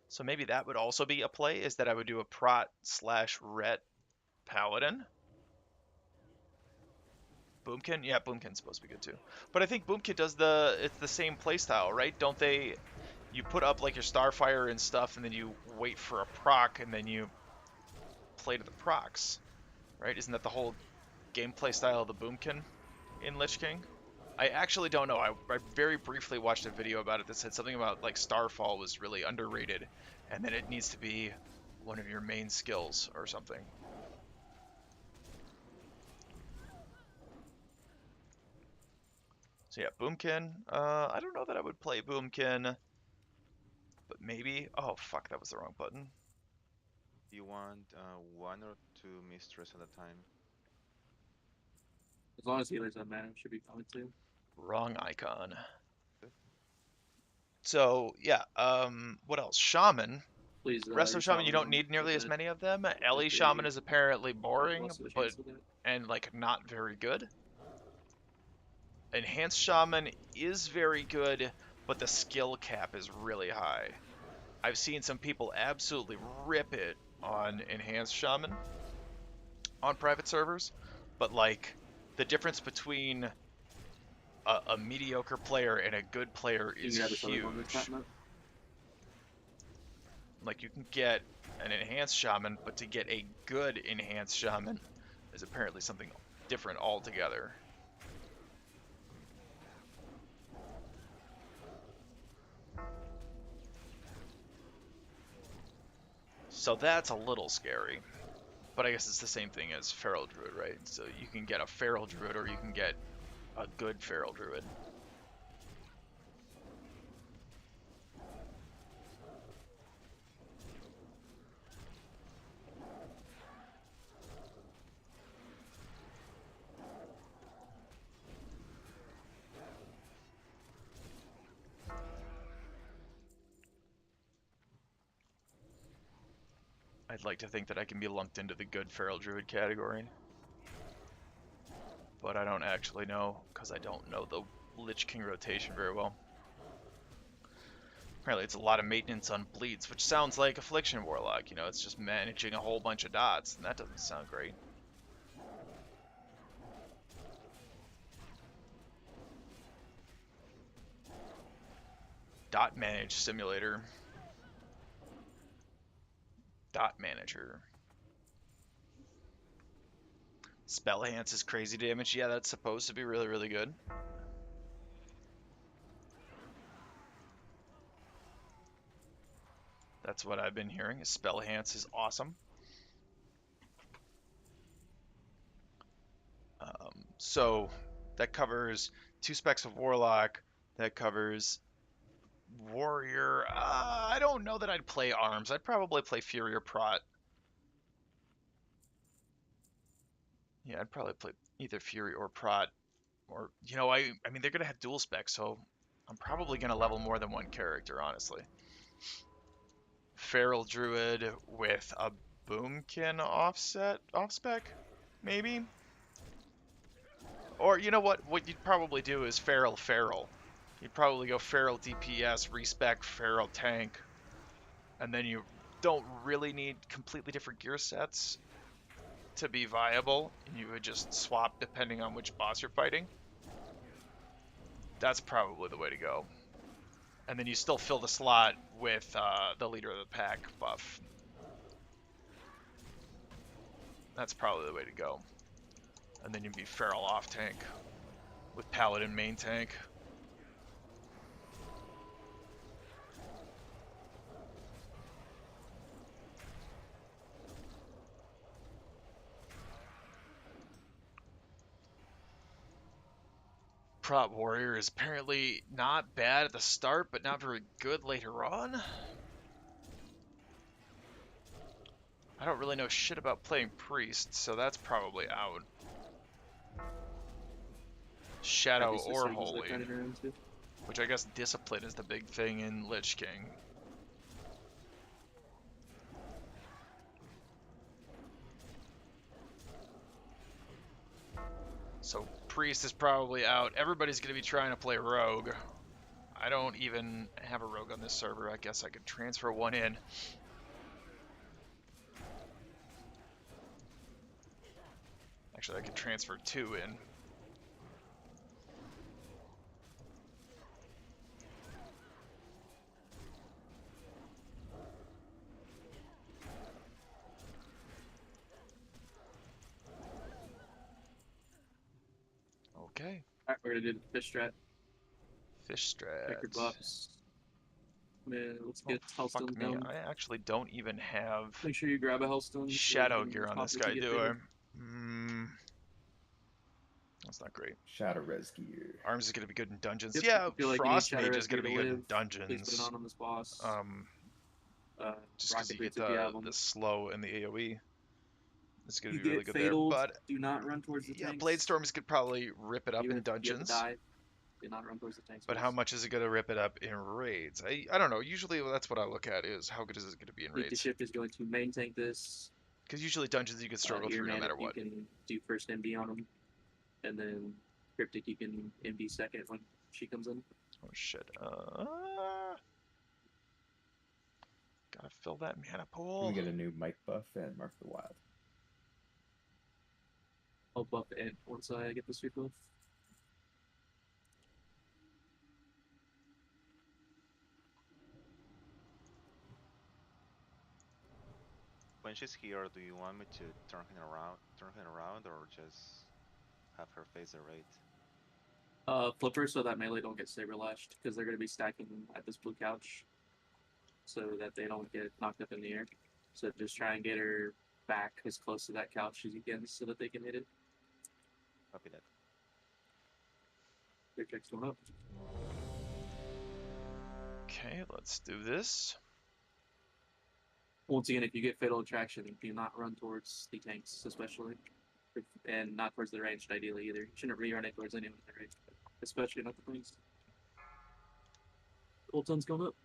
So maybe that would also be a play, is that I would do a Prot/Ret Paladin. Boomkin? Yeah, Boomkin's supposed to be good too. But I think Boomkin does it's the same playstyle, right? Don't they, you put up like your Starfire and stuff, and then you wait for a proc, and then you play to the procs, right? Isn't that the whole gameplay style of the Boomkin in Lich King? I actually don't know. I very briefly watched a video about it that said something about like Starfall was really underrated, and that it needs to be one of your main skills or something. So yeah, Boomkin. I don't know that I would play Boomkin, but maybe. Oh fuck, that was the wrong button.
You want 1 or 2 mistress at a time?
As long as healers have mana, should be fine too.
Wrong icon. So yeah, what else? Shaman.
Please,
Resto Shaman, you don't need nearly as many of them. Ellie Shaman is apparently boring, but and like not very good. Enhanced Shaman is very good, but the skill cap is really high. I've seen some people absolutely rip it on Enhanced Shaman on private servers, but like the difference between a mediocre player and a good player is huge. Like you can get an Enhanced Shaman, but to get a good Enhanced Shaman is apparently something different altogether. So that's a little scary. But I guess it's the same thing as Feral Druid, right? So you can get a Feral Druid or you can get a good Feral Druid. I'd like to think that I can be lumped into the good Feral Druid category. But I don't actually know, because I don't know the Lich King rotation very well. Apparently it's a lot of maintenance on bleeds, which sounds like Affliction Warlock, you know, it's just managing a whole bunch of dots, and that doesn't sound great. Dot Manage Simulator. Dot Manager. Spell Enhance is crazy damage. Yeah, that's supposed to be really, really good. That's what I've been hearing. Spell Enhance is awesome. So that covers 2 specs of Warlock. That covers Warrior. I don't know that I'd play Arms. I'd probably play Fury or Prot. Yeah, I'd probably play either Fury or Prot. Or, you know, I mean, they're going to have dual specs, so I'm probably going to level more than one character, honestly. Feral Druid with a Boomkin offset, off-spec, maybe? Or, you know what you'd probably do is Feral. You'd probably go Feral DPS, respec, Feral tank, and then you don't really need completely different gear sets to be viable, and you would just swap depending on which boss you're fighting. That's probably the way to go. And then you still fill the slot with the leader of the pack buff. That's probably the way to go. And then you'd be Feral off tank with Paladin main tank. Prot Warrior is apparently not bad at the start, but not very good later on. I don't really know shit about playing Priest, so that's probably out. Shadow or Holy. Which I guess Discipline is the big thing in Lich King. So Priest is probably out. Everybody's going to be trying to play Rogue. I don't even have a Rogue on this server. I guess I could transfer one in. Actually, I could transfer 2 in. Okay.
Alright, we're gonna do the fish strat.
Fish strat.
Check your buffs. Man, let's get
Fuck
Hellstone
me.
down.
I actually don't even have
Make sure you grab a Hellstone.
shadow gear on this guy, do I? That's not great.
Shadow res gear.
Arms is gonna be good in dungeons.
Yep,
Yeah,
I feel like you need
Frost
Shadow
Mage
Res
is gonna
gear
be
to
good in
live. Please
dungeons.
put it on this boss.
Just because
Rocket
you get
Boots if you have 'em.
the slow and the AoE. It's gonna
You
be really
get
good there.
fataled,
But
do not run towards the
yeah,
tanks.
Bladestorms could probably rip it up
Even
in
if you have to
dungeons.
die, do not run towards the tanks.
But how much is it gonna rip it up in raids? I don't know. Usually that's what I look at is how good is it gonna be in
Need to
raids?
Shift is going to main tank this.
Because usually dungeons you can struggle
Ear
through no
Manic,
matter what.
You can do first MB on them, and then Cryptic you can MB second when she comes in.
Oh shit. Gotta fill that mana pool.
We get a new mic buff and Mark the Wild.
I'll buff it once I get the sweep buff.
When she's here, do you want me to turn her around, or just have her face the raid?
Flip her so that melee don't get saber lashed, because they're going to be stacking at this blue couch, so that they don't get knocked up in the air. So just try and get her back as close to that couch as you can, so that they can hit it.
Copy that.
Their check's going up.
Okay, let's do this.
Once again, if you get fatal attraction, do not run towards the tanks, especially, and not towards the ranged ideally either. You shouldn't rerun it towards anyone in the range, especially not the tanks. Gold sun's going up.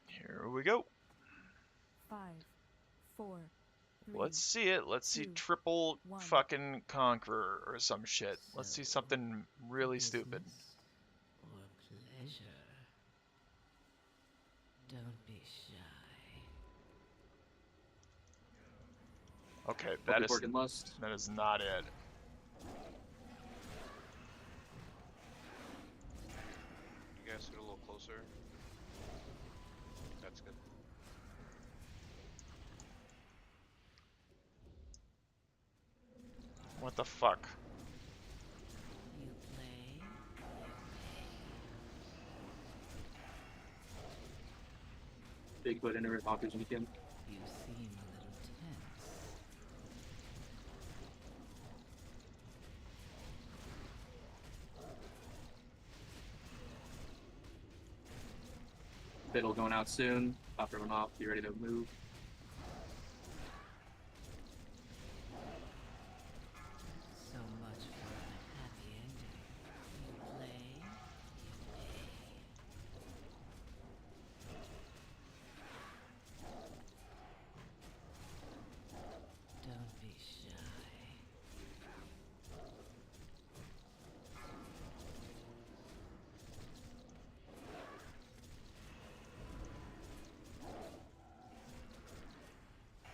Here we go.
5, 4, 3.
Let's see it. Let's see
2,
triple
1.
fucking Conqueror or some shit. Let's see something really stupid.
Or pleasure. Don't be shy.
Okay, that is
Lust.
that is not it.
You guys get a little closer. That's good.
What the fuck?
You play, you pay.
Big can put Internet Bonkers when you can.
You seem a little tense.
Fiddle going out soon. Copper went off. Be ready to move.
So much for a happy ending. You play, you pay. Don't be shy.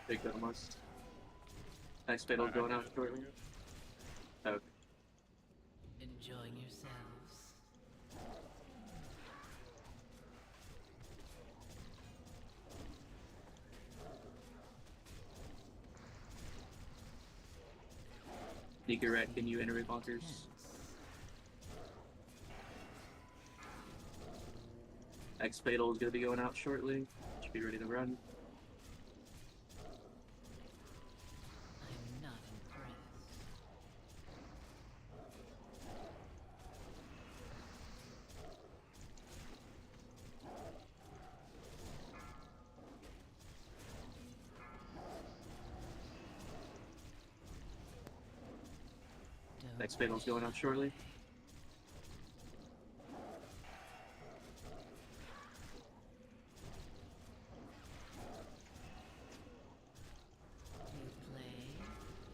Big that must. Next Fiddle going out shortly. Okay.
Enjoying yourselves.
Sneaker Rat, can you Internet Bonkers? X Fatal is going to be going out shortly. Should be ready to run.
I'm not impressed.
Next Fatal's going out shortly.
You play, you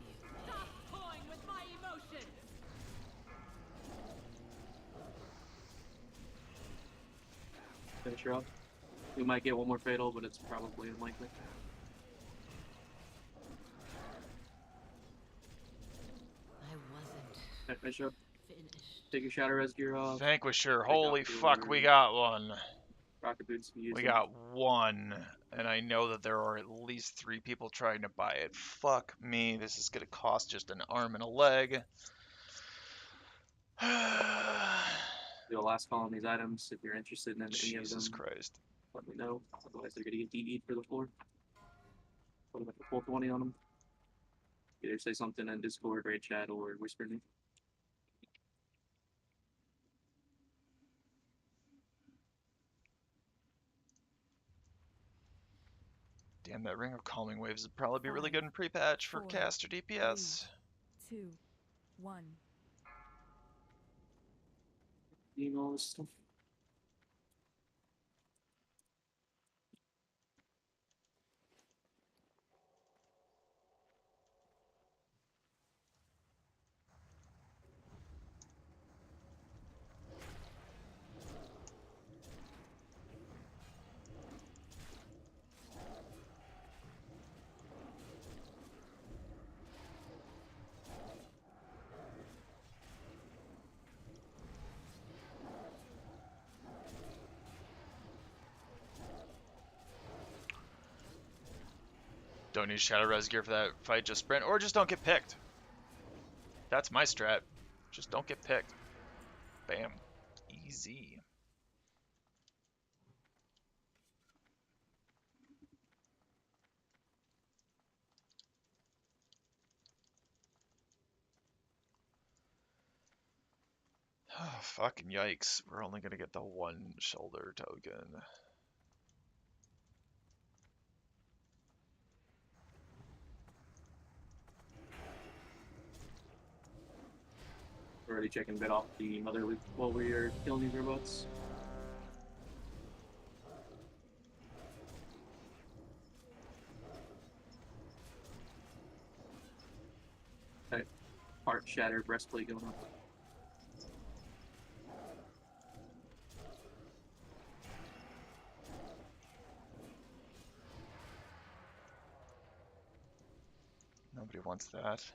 pay.
Stop toying with my emotions!
Finish her up. We might get one more Fatal, but it's probably unlikely.
I wasn't
Alright, finish her up.
finished.
Take your Shadow Res gear off.
Vanquisher.
Take
Holy
off
fuck, we
your
got one.
Rocket boots. Can you use
We
them?
got one. And I know that there are at least 3 people trying to buy it. Fuck me. This is going to cost just an arm and a leg.
Do a last call on these items if you're interested in any of them.
Jesus Christ.
Let me know. Otherwise, they're gonna get DD'd for the floor. Put them at the 420 on them. Either say something in Discord, raid chat, or whisper me.
Damn, that Ring of Calming Waves would probably be really
5,
good in pre-patch for
4,
cast or DPS.
2, 1.
You know, all this stuff.
Don't need Shadow Res gear for that fight, just sprint, or just don't get picked. That's my strat. Just don't get picked. Bam. Easy. Oh, fucking yikes. We're only gonna get the one shoulder token.
We're already checking bit off the mother loop while we are killing these robots. Okay. Heart shatter breastplate going on.
Nobody wants that.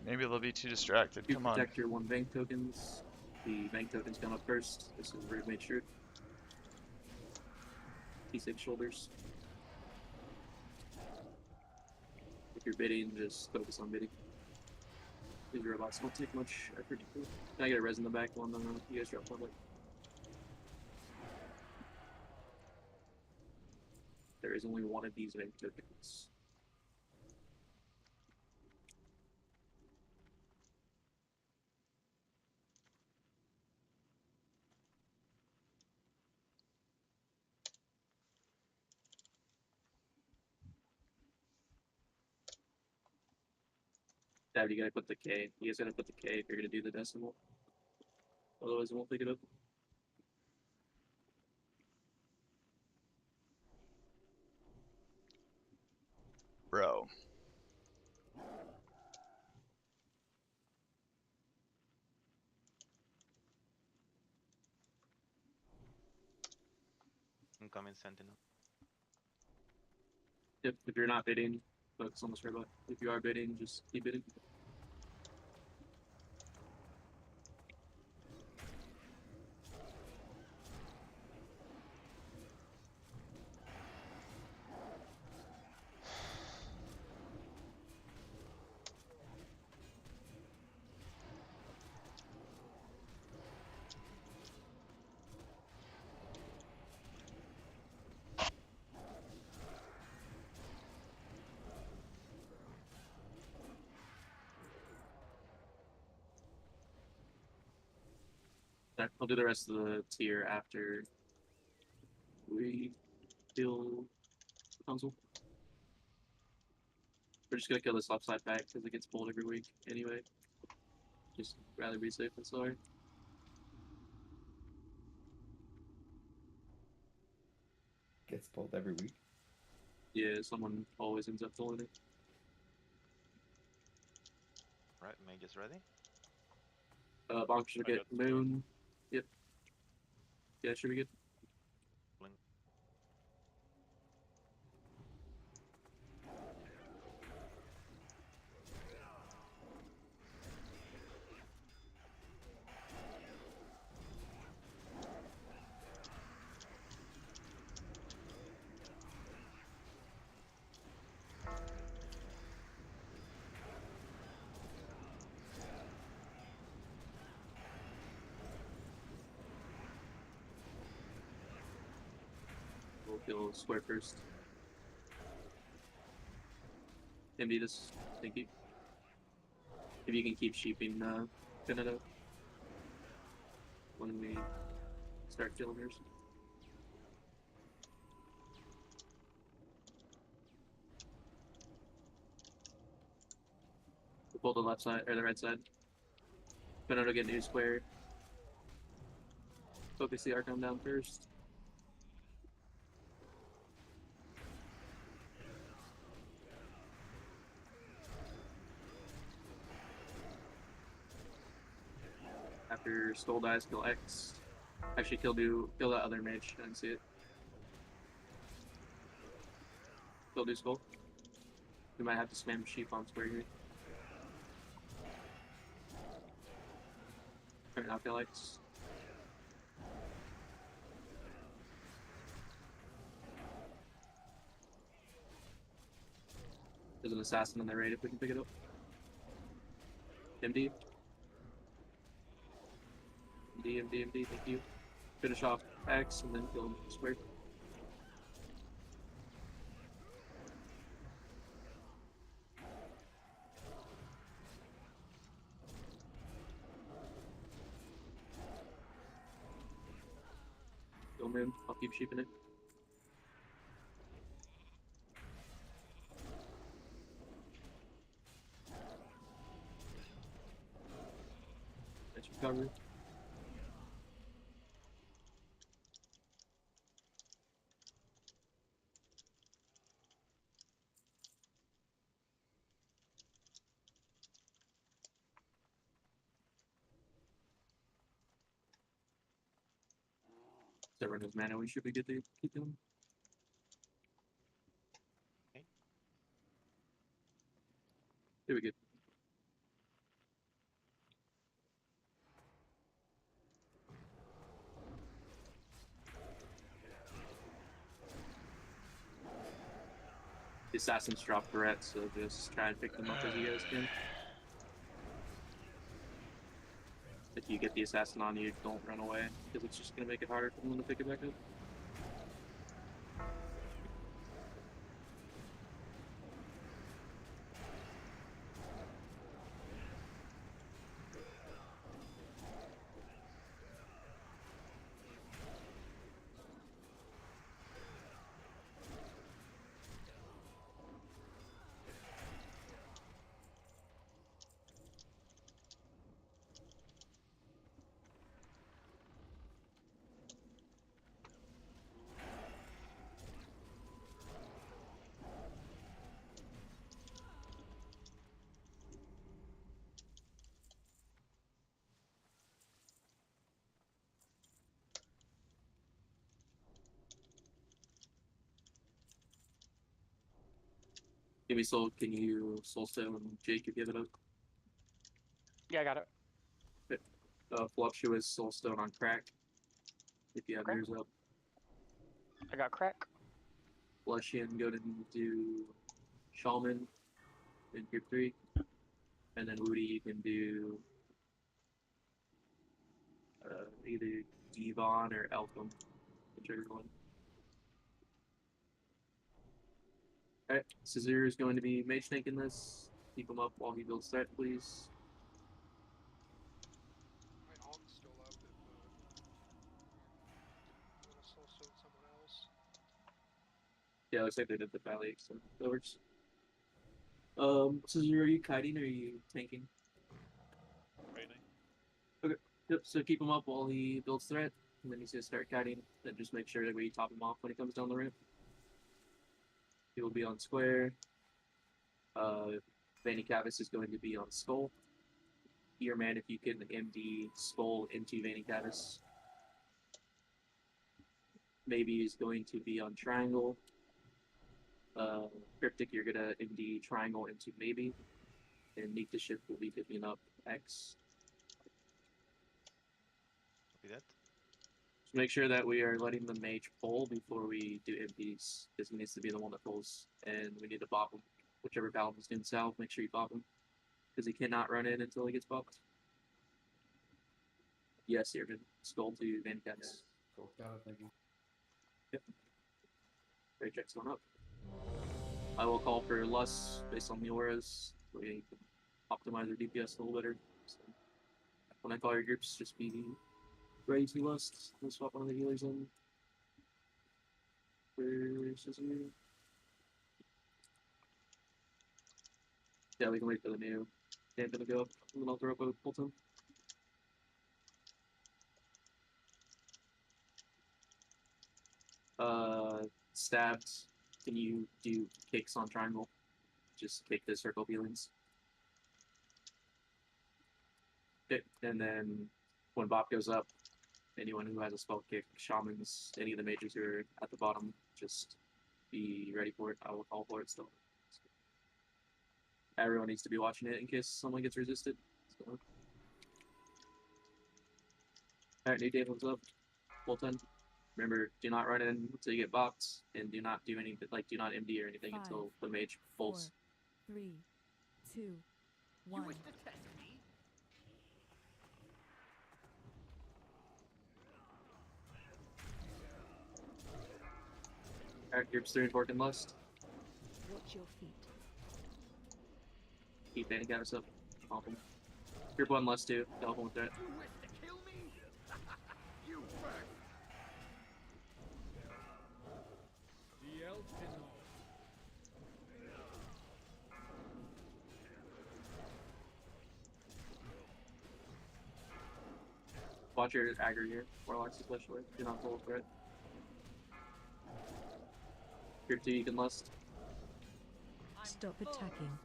Maybe they'll be too distracted.
Two
Come on.
protector, 1 bank tokens. The bank token's going up first. This is Rude made sure. 56 shoulders. If you're bidding, just focus on bidding. These robots don't take much effort to do. Can I get a res in the back one? No, you guys drop public. There is only one of these event tokens. Dad, you gotta put the K. You guys gotta put the K if you're gonna do the decimal. Otherwise, it won't pick it up.
Bro.
Incoming Sentinel.
If you're not bidding, focus on this robot. If you are bidding, just keep bidding. I'll do the rest of the tier after we kill the console. We're just gonna kill this left side back because it gets pulled every week anyway. Just rather be safe than sorry.
Gets pulled every week.
Yeah, someone always ends up pulling it.
Right, mage is ready.
Bonk should get moon. Yep. Yeah, should be good.
Blink.
We'll kill square first. MD this. Thank you. If you can keep sheeping, pin it up when we start killing yours. We'll pull the left side or the right side. Pin it get new square. Focus the Archon down first. After Skull dies, kill X. Actually, kill that other mage. I didn't see it. Kill Skull. We might have to spam sheep on square here. Alright, now kill X. There's an assassin in the raid if we can pick it up. MD. MD, thank you. Finish off X and then kill him square. Kill him, I'll keep sheeping it. Let's recover. Everyone has mana, we should be good to keep them.
Okay.
Here we go. The assassins drop turrets, so just try and pick them up as you guys can. If you get the assassin on you, don't run away, because it's just going to make it harder for them to pick it back up. Give me soul. Can you soulstone Jake if you have it up?
Yeah, I got it.
Voluptuous soulstone on crack if you have
Okay.
yours up.
I got crack.
Blushian, go to do Shaman in group 3. And then Woody, you can do either Devon or Eltham, whichever one. Alright, Caesar is going to be Mage Tank in this. Keep him up while he builds threat, please.
My Alk's still up if you want to soul stone someone else.
Yeah, looks like they did the Valley, so that works. Caesar, are you kiting or are you tanking?
Kiting.
Okay, yep, so keep him up while he builds threat, and then he's gonna start kiting, then just make sure that we top him off when he comes down the ramp. He will be on square. Vanny Cavis is going to be on skull. Earman, if you can MD skull into Vanny Cavis. Maybe is going to be on triangle. Cryptic, you're gonna MD triangle into maybe. And Neat to Shift will be picking up X.
Copy that.
So make sure that we are letting the mage pull before we do MDs, because he needs to be the one that pulls, and we need to bop him. Whichever paladin's doing south, make sure you bop him, because he cannot run in until he gets bopped. Yes, you're good. Skull to Van Cats.
Cool. Got it, thank you.
Yep. Great check's going up. I will call for Lust based on the auras, so we can optimize our DPS a little better. So when I call your groups, just be ready to Lust. We'll swap one of the healers in. Where's his name? Yeah, we can wait for the new dampen to go up, and then I'll throw up a Bolton. Stabbed. Can you do kicks on triangle? Just kick the circle healings. Okay, and then when Bop goes up, anyone who has a spell kick, shamans, any of the mages who are at the bottom, just be ready for it. I will call for it still. Everyone needs to be watching it in case someone gets resisted. So. Alright, new David's up. Bolton. Remember, do not run in until you get bopped, and do not do anything, like, do not MD or anything
5,
until the mage pulls.
4, 3, 2, 1.
You wish to test me?
Alright, groups 3 and 4 can Lust.
Watch your feet.
Keep Vanny Cavis up. Help him. Group 1 Lust 2. Help him with that.
You wish to kill me? You first.
The elf in all.
Watch your aggro here. Warlocks especially. Do not pull a threat. Group 2 you can Lust.
Stop attacking.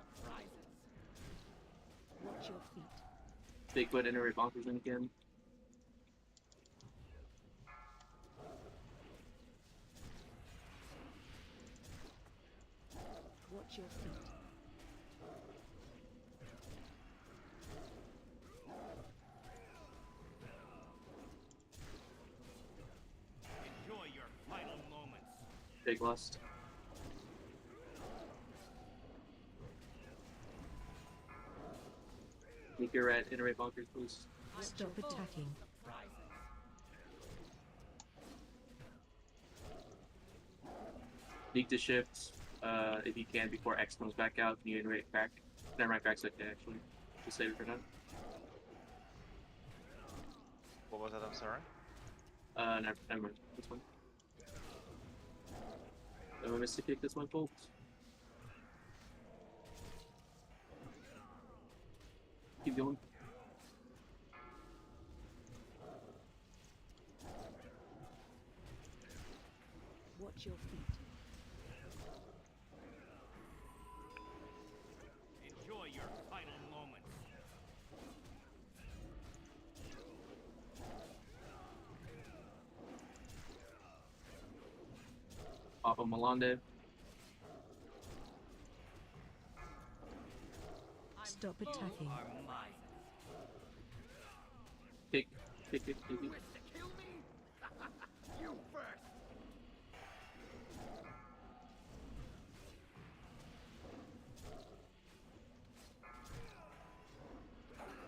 Watch your feet.
Bigfoot iterate bonkers in again.
Watch your feet.
Enjoy your final moments.
Big Lust. Make your red iterate bunkers, please.
Stop attacking.
Sneak to shift, if you can, before X comes back out. Can you iterate crack? Never mind, crack's okay, actually. Just save it for now.
What was that? I'm sorry.
Never mind. This one. Oh, I missed a kick this one, folks. Keep going.
Watch your feet.
Enjoy your final moments.
Papa Malande.
Stop attacking.
Kick. Kick.
You first.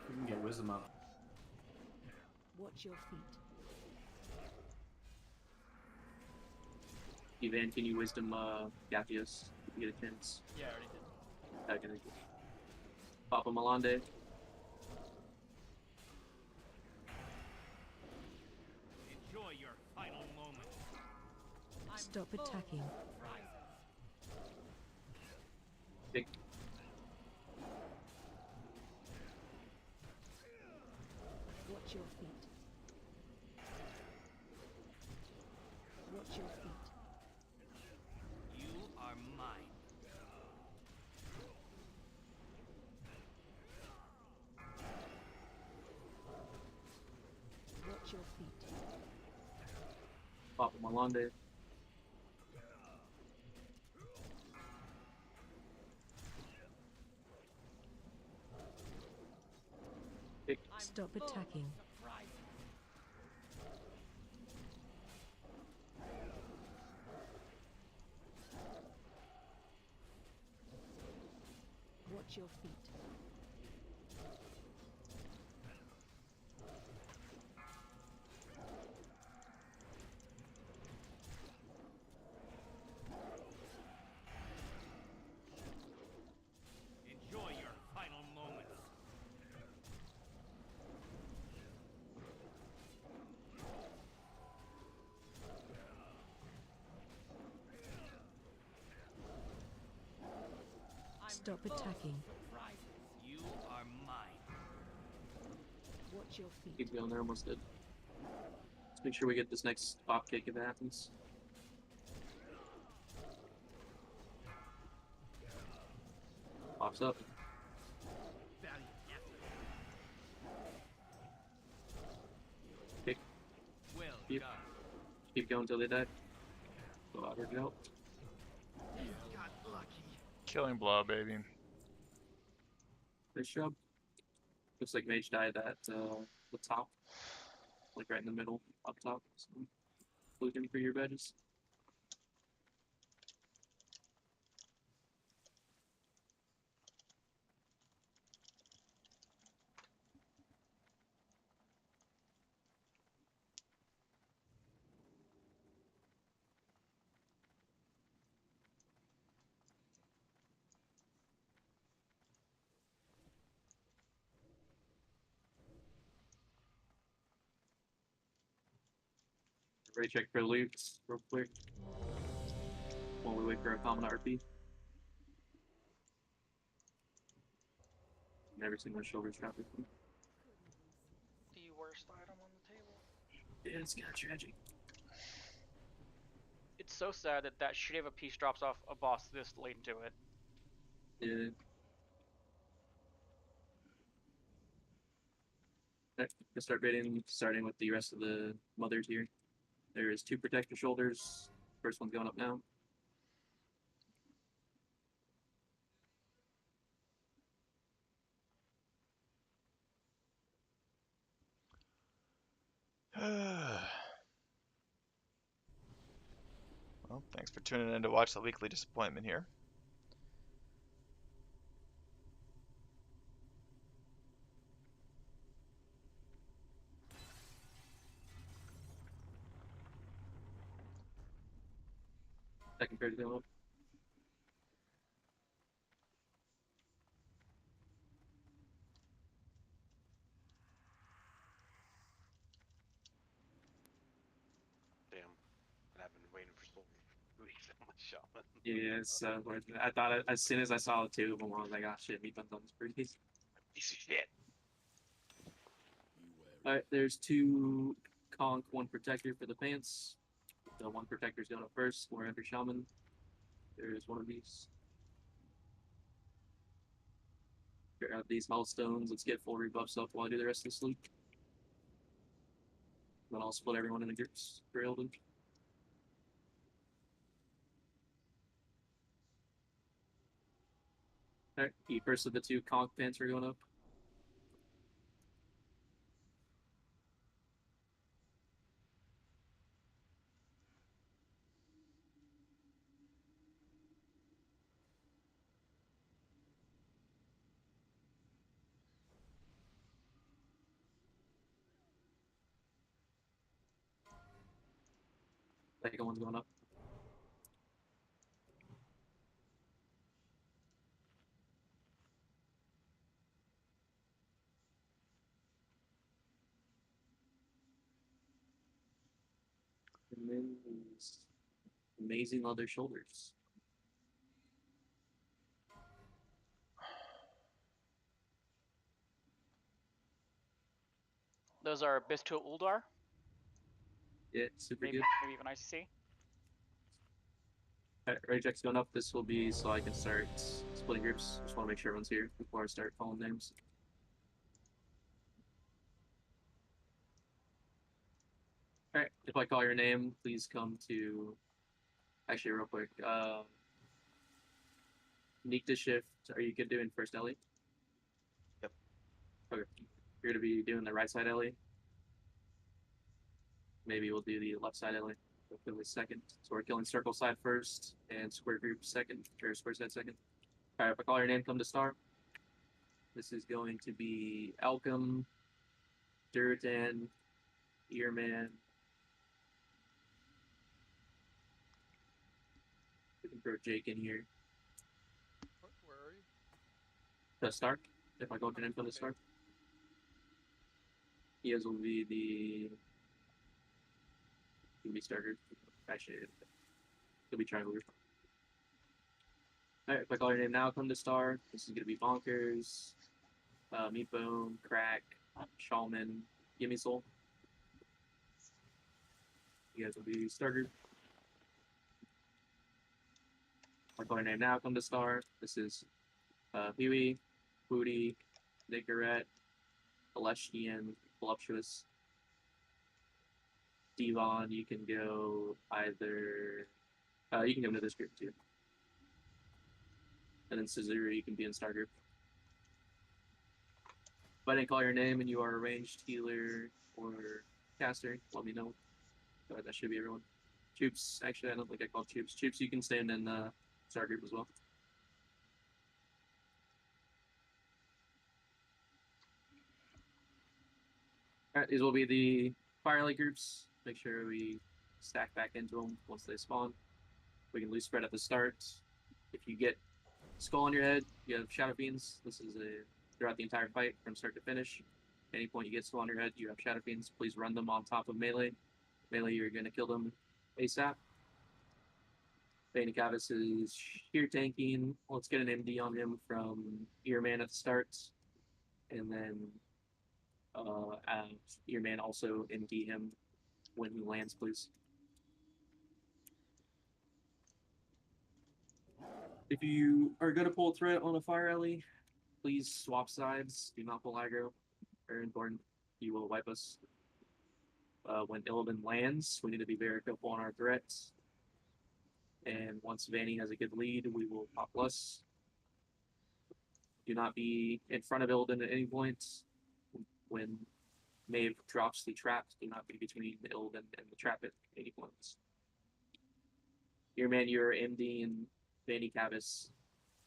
We can get wisdom up.
Watch your feet.
Evan, can you wisdom Gapius if you get a chance?
Yeah, I already did.
Okay. Papa Malande.
Enjoy your final moments.
Stop attacking.
Kick.
Watch your feet. Watch your feet.
You are mine.
Watch your feet.
Papa Malande. Kick.
Stop attacking. Watch your feet.
Enjoy your final moments.
Stop attacking.
You are mine.
Watch your feet.
Keep going, they're almost dead. Let's make sure we get this next pop kick if it happens. Pops up. Kick.
Well
Keep.
done.
Keep going until they die. Go out or out.
Got lucky.
Killing blow, baby.
Nice job. Looks like Mage died at the top. Like right in the middle, up top. So, looking for your badges. Ready check for loots real quick. While we wait for a common RP. Never seen my shoulder strap before.
The worst item on the table.
Yeah, it's kind of tragic.
It's so sad that that shitty of a piece drops off a boss this late into it.
Yeah. Alright, let's start rating, starting with the rest of the mothers here. There is 2 protector shoulders. First one's going up now.
Well, thanks for tuning in to watch the weekly disappointment here.
Bunkers going up.
Damn. And I've been waiting for so many weeks on my shaman.
Yeah, it's I thought as soon as I saw the two of them, I was like, oh shit, meat buns on this pretty.
Piece of shit.
Alright, there's two conch, one protector for the pants. The one protector's going up first. We're under shaman. There's one of these. Grab these milestones. Let's get full rebuffs up while I do the rest of the sleep. Then I'll split everyone into groups for Ilden. Alright, the first of the two conch pants are going up. Second one's going up. And then these amazing leather shoulders.
Those are Bisto Uldar,
Yeah, super
maybe
good.
maybe even ICC.
Alright, Raycheck's going up. This will be so I can start splitting groups. Just want to make sure everyone's here before I start calling names. Alright, if I call your name, please come to... Actually, real quick. Need to shift. Are you good doing first Ellie?
Yep.
Okay. You're going to be doing the right side Ellie. Maybe we'll do the left side Ellie. We'll the second. So we're killing circle side first and square group second, or square side second. Alright, if I call your name, come to star. This is going to be Alchem, Duratan, Earman. We can throw Jake in here.
Where are you?
The start. If I go to name from the start. He will be the... He'll be starter. Actually, he'll be triangle. Alright, if I call your name now, come to star. This is going to be Bonkers, Meatbone, Crack, Shaman, Gimme Soul. You guys will be starter. If I call your name now, come to star. This is Huey, Booty, Nicorette, Celestian, Voluptuous, Devon. You can go either... you can go into this group too. And then Scizor, you can be in star group. If I didn't call your name and you are a ranged healer or caster, let me know. But that should be everyone. Choops, actually I don't think I called Choops. Choops, you can stand in star group as well. Alright, these will be the Firelight groups. Make sure we stack back into them once they spawn. We can loose spread at the start. If you get Skull on your head, you have Shadow Fiends. This is throughout the entire fight from start to finish. At any point you get Skull on your head, you have Shadow Fiends. Please run them on top of melee. Melee, you're going to kill them ASAP. Vanikavis is sheer tanking. Let's get an MD on him from Earman at the start. And then Earman also MD him when he lands, please. If you are going to pull a threat on a Fire Alley, please swap sides. Do not pull aggro. Very important. You will wipe us. When Illidan lands, we need to be very careful on our threats. And once Vanny has a good lead, we will pop plus. Do not be in front of Illidan at any point. When Maeve drops the trap, do not be between Illidan and the trap at any points. Earman, you're MD and Vanny Cavis.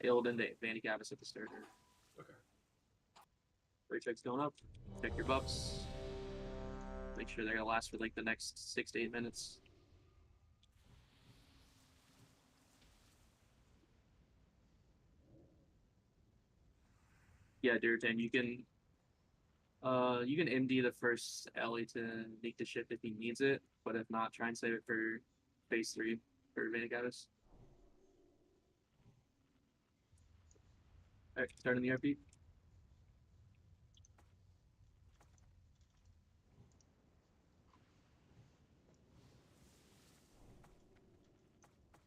Illidan to Vanny Cavis at the starter.
Okay.
Rate check's going up. Check your buffs. Make sure they're gonna last for like the next 6 to 8 minutes. Yeah, Duratan, you can MD the first Ellie to make the ship if he needs it, but if not, try and save it for phase 3 for Venegatus. Alright, starting the RP.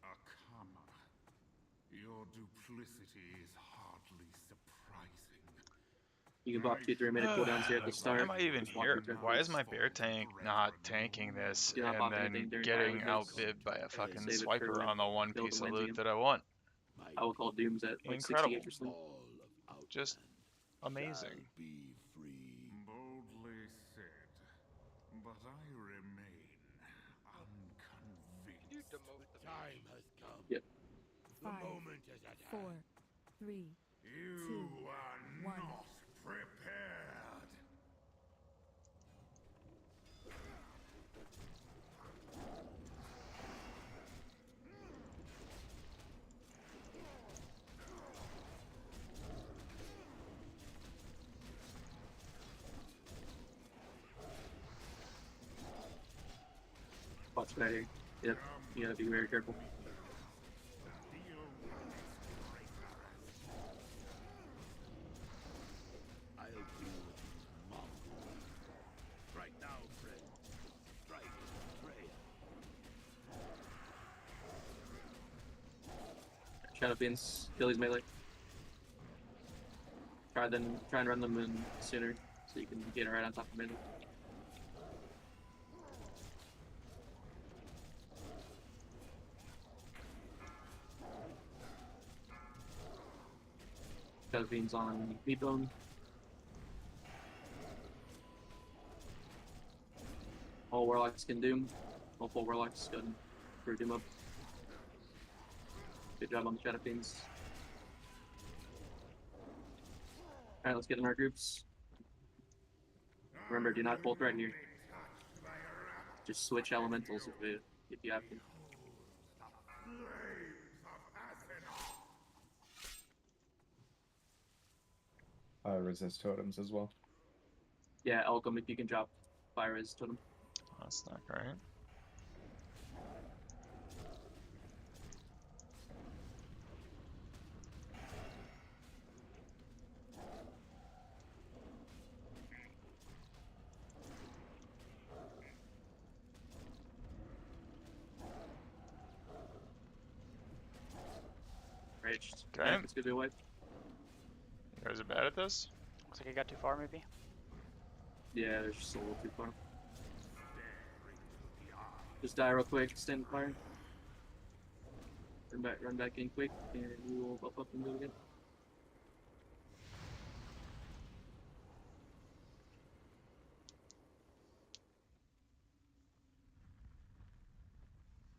Akama, your duplicity is hardly surprising.
You can bop 2-3-minute cooldowns here at the
Like,
start.
why am I even
Just walk
here?
your turn,
Why is
please.
my bear tank not tanking this
Do not
and
bop
then
anything during
getting
fire phase.
outbid by a fucking
Save it
swiper
for
on the one
build
piece
the
of
lanes
loot
again.
that I want?
I will call Dooms at like
Incredible.
68%.
Just amazing.
Be free. Boldly said, but I remain unconvinced.
You demote the
Time has come.
Yep.
The moment is at
4,
hand.
3,
You
2,
are
1.
not prepared.
Watch that here. Yep. You gotta be very careful.
I'll deal with these monsters. Right now, friend. Strike, Freya.
Shadow Beans, kill these melee. Try and run them in sooner so you can get it right on top of melee. Shadow Beans on Meatbone. All Warlocks can Doom. All 4 Warlocks go ahead for Doom up. Good job on the Shadow Fiends. Alright, let's get in our groups. Remember, do not bolt right here. Just switch elementals if you have to.
Resist totems as well.
Yeah, Elcom if you can drop fire res totem.
That's not great.
Raged.
Okay.
Yeah, it's gonna be a wipe.
You guys are bad at this?
Looks like I got too far, maybe.
Yeah, they're just a little too far. Just die real quick, stand fire. Run back in quick, and we will buff up and do it again.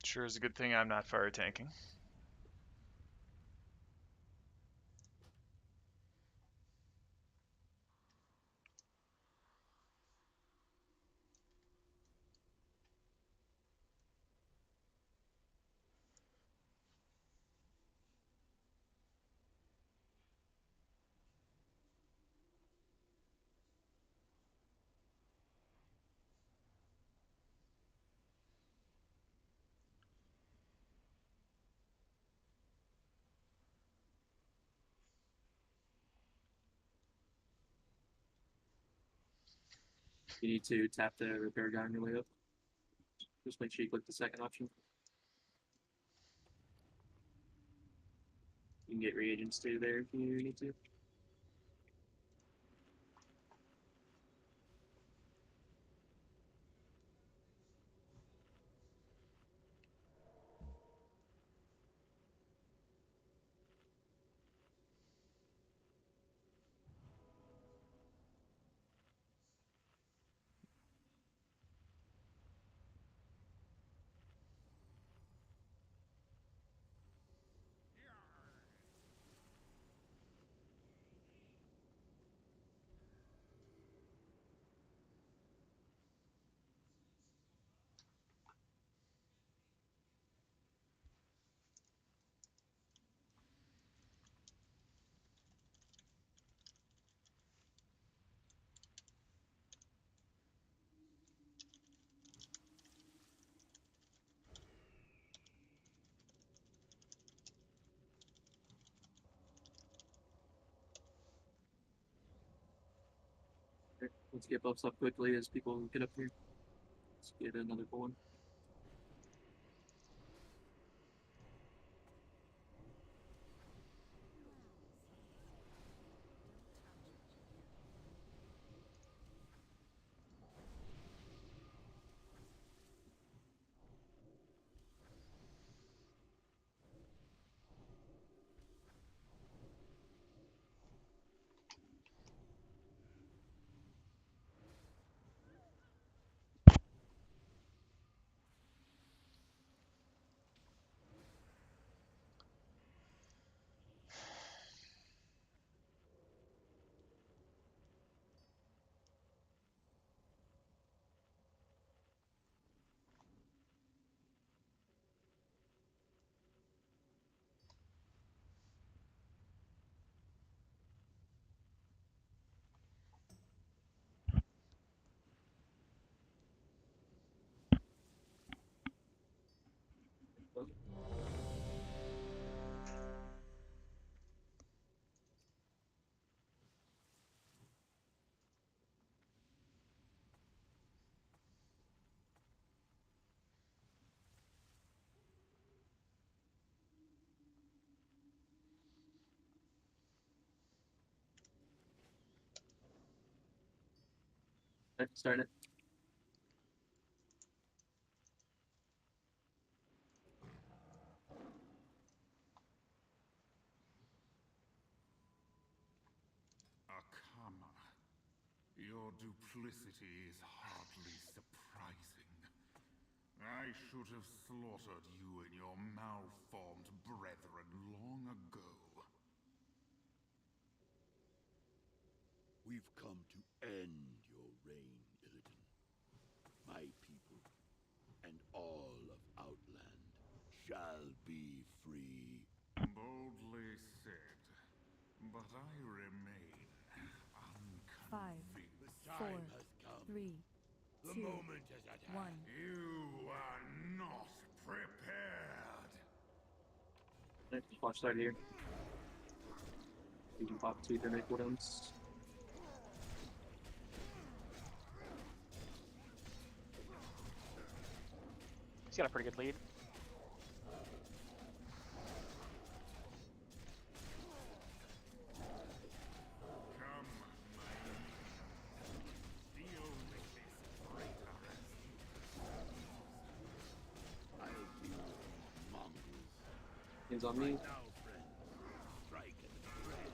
Sure is a good thing I'm not fire tanking.
You need to tap the repair guy on your way up. Just make sure you click the second option. You can get reagents too there if you need to. Let's get buffs up quickly as people get up here. Let's get another one. Okay, starting it.
Akama, your duplicity is hardly surprising. I should have slaughtered you and your malformed brethren long ago.
We've come to end your reign, Illidan. My people and all of Outland shall be free.
Boldly said, but I remain unconvinced.
5, 4, 3,
The
2,
moment is at hand.
1.
You are not prepared.
Okay, watch start here. You can pop 2 grenade cooldowns.
He's got a pretty good lead.
Come, my deal with this traitor.
I'll deal with these mongrels.
Hands on me.
Now, friends, strike at the trail.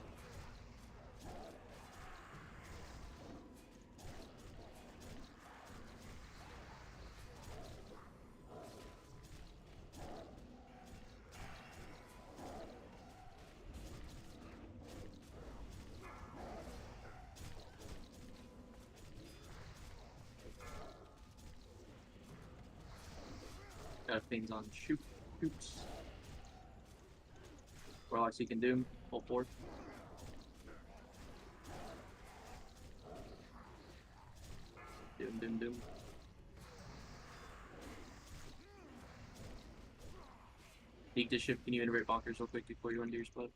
Got things on shoot. Shoots. Warlocks you can doom. Full 4. Doom. Need to shift. Can you integrate bonkers real quick before you undo your split?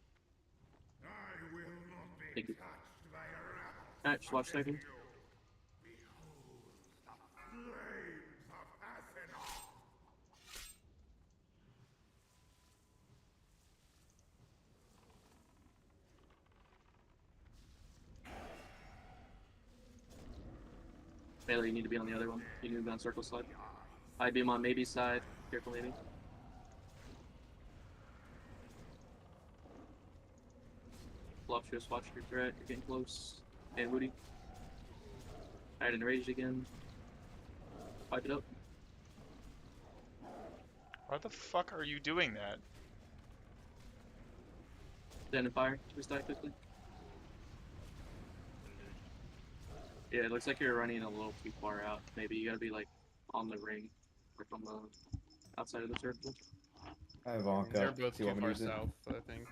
I will not be
Thank you.
touched by a rabble.
Alright, just watch second.
Behold the flames of Athena.
Bailey, you need to be on the other one. You need to be on circle side. I beam on maybe side. Careful, maybe. Voluptuous, watch your threat. You're getting close. And Woody. Alright, enraged again. Pipe it up.
Why the fuck are you doing that?
Stand and fire. Twist die quickly. Yeah, it looks like you're running a little too far out. Maybe you gotta be like on the ring or from the outside of the circle.
I have Anka.
They're both
Do you
too
want me to
far
use it?
south, I think.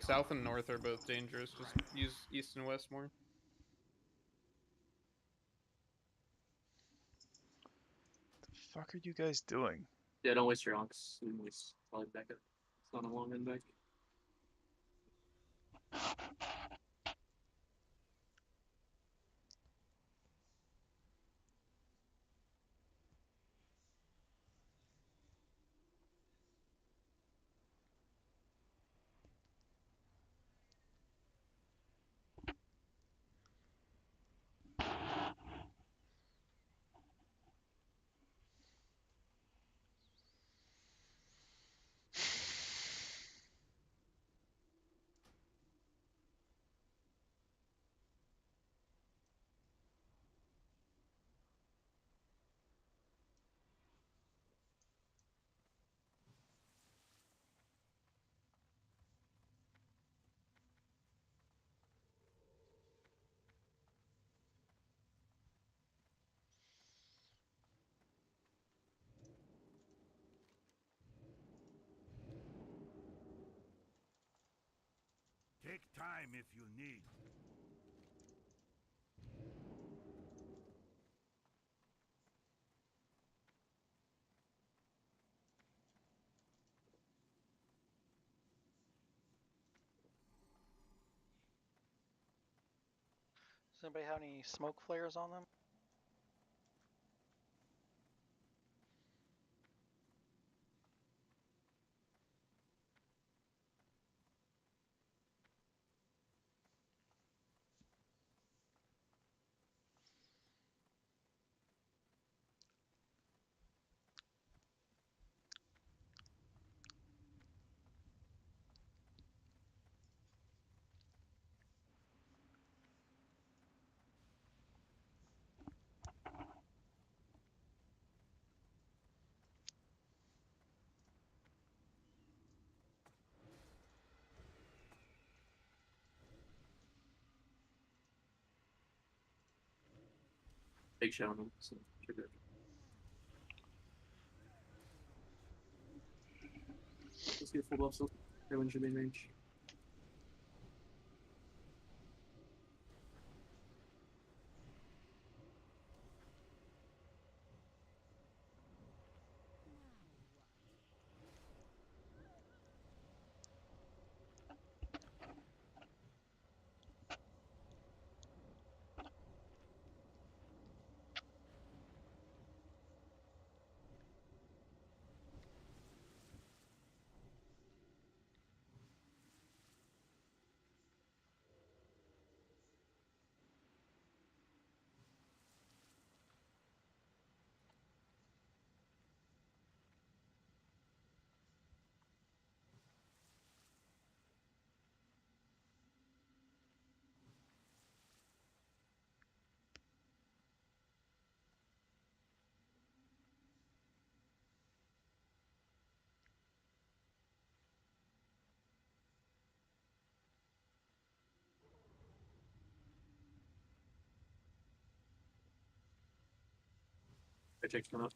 South and north are both dangerous. Just use east and west more.
The fuck are you guys doing?
Yeah, don't waste your onks. You can waste probably back up. It's not a long end back.
Take time if you need.
Does anybody have any smoke flares on them?
Big shot on him, so you're good. Let's get full buff, so everyone should be in range. Check's coming up.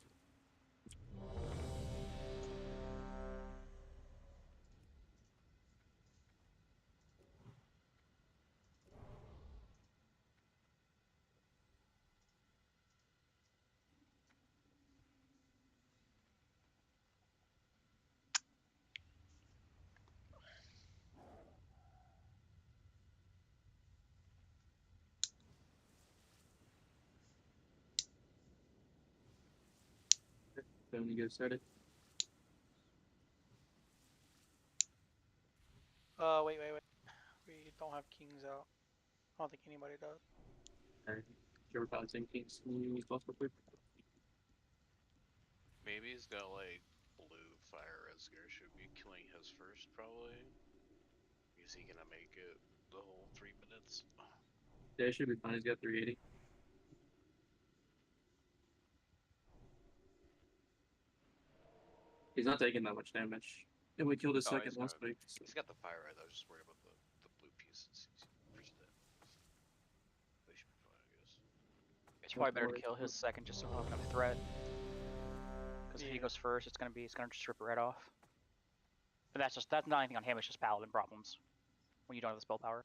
Then you get started.
Wait. We don't have kings out. I don't think anybody does.
Alright. You're balancing kings. Can you use buff real quick?
Maybe he's got like blue fire Resger. Should be killing his first, probably. Is he gonna make it the whole 3 minutes?
Yeah, it should be fine. He's got 380. He's not taking that much damage. And we killed his second last week. So.
He's got the pyrite. I was just worried about the blue pieces. He's that. They should be fine, I guess.
It's probably better to kill his second just so he'll have enough threat. Because if he goes first, it's gonna just rip it right off. But that's not anything on him. It's just paladin problems when you don't have the spell power.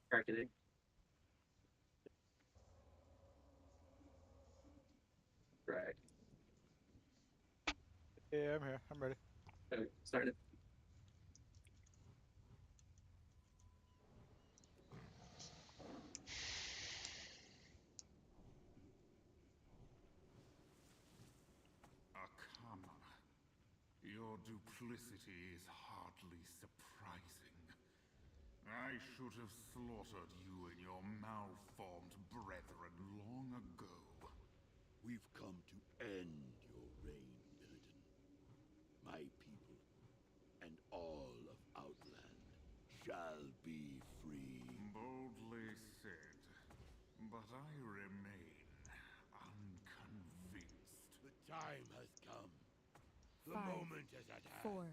Calculating. Right.
Yeah, I'm here. I'm ready.
Okay, started.
Akama, your duplicity is hardly surprising. I should have slaughtered you and your malformed brethren long ago.
We've come to end your reign, Illidan. My people and all of Outland shall be free.
Boldly said, but I remain unconvinced.
4,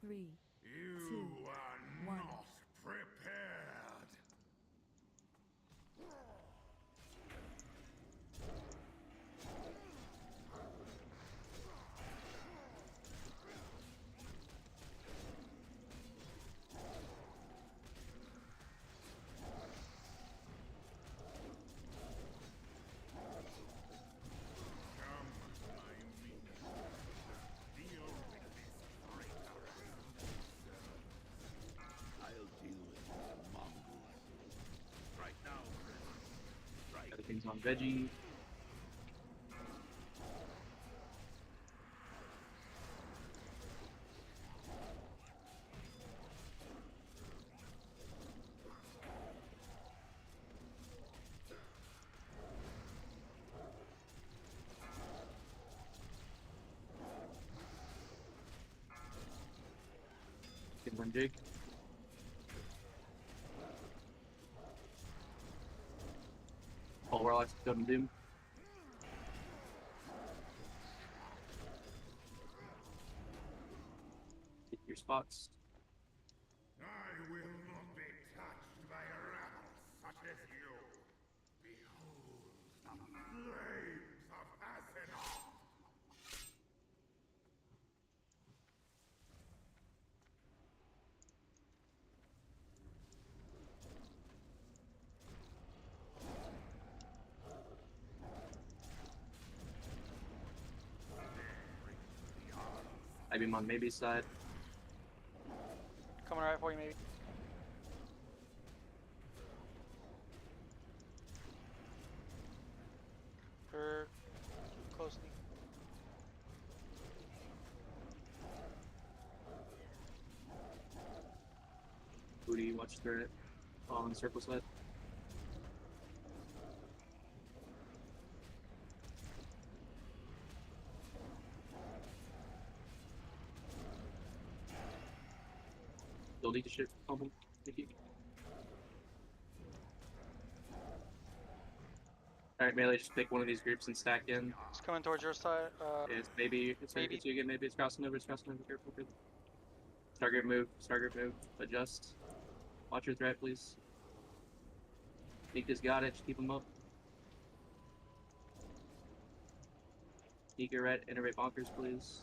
3,
You
2,
are
1.
not prepared.
Everything's on veggie. Good one, Jake. All warlocks come doom. Get your spots.
I will not be touched by a rabble such as you. Behold the flames of Azeroth.
I beam on maybe side.
Coming right for you, maybe. Or closely.
Booty, watch threat. All on the circle side. You'll need to shit. Thank you. Alright, melee, just pick one of these groups and stack in.
It's coming towards your side.
It's maybe it's you again, maybe it's crossing over, careful, good. Start group move, adjust. Watch your threat, please. Nika's got it, just keep him up. Nika red, innervate bonkers, please.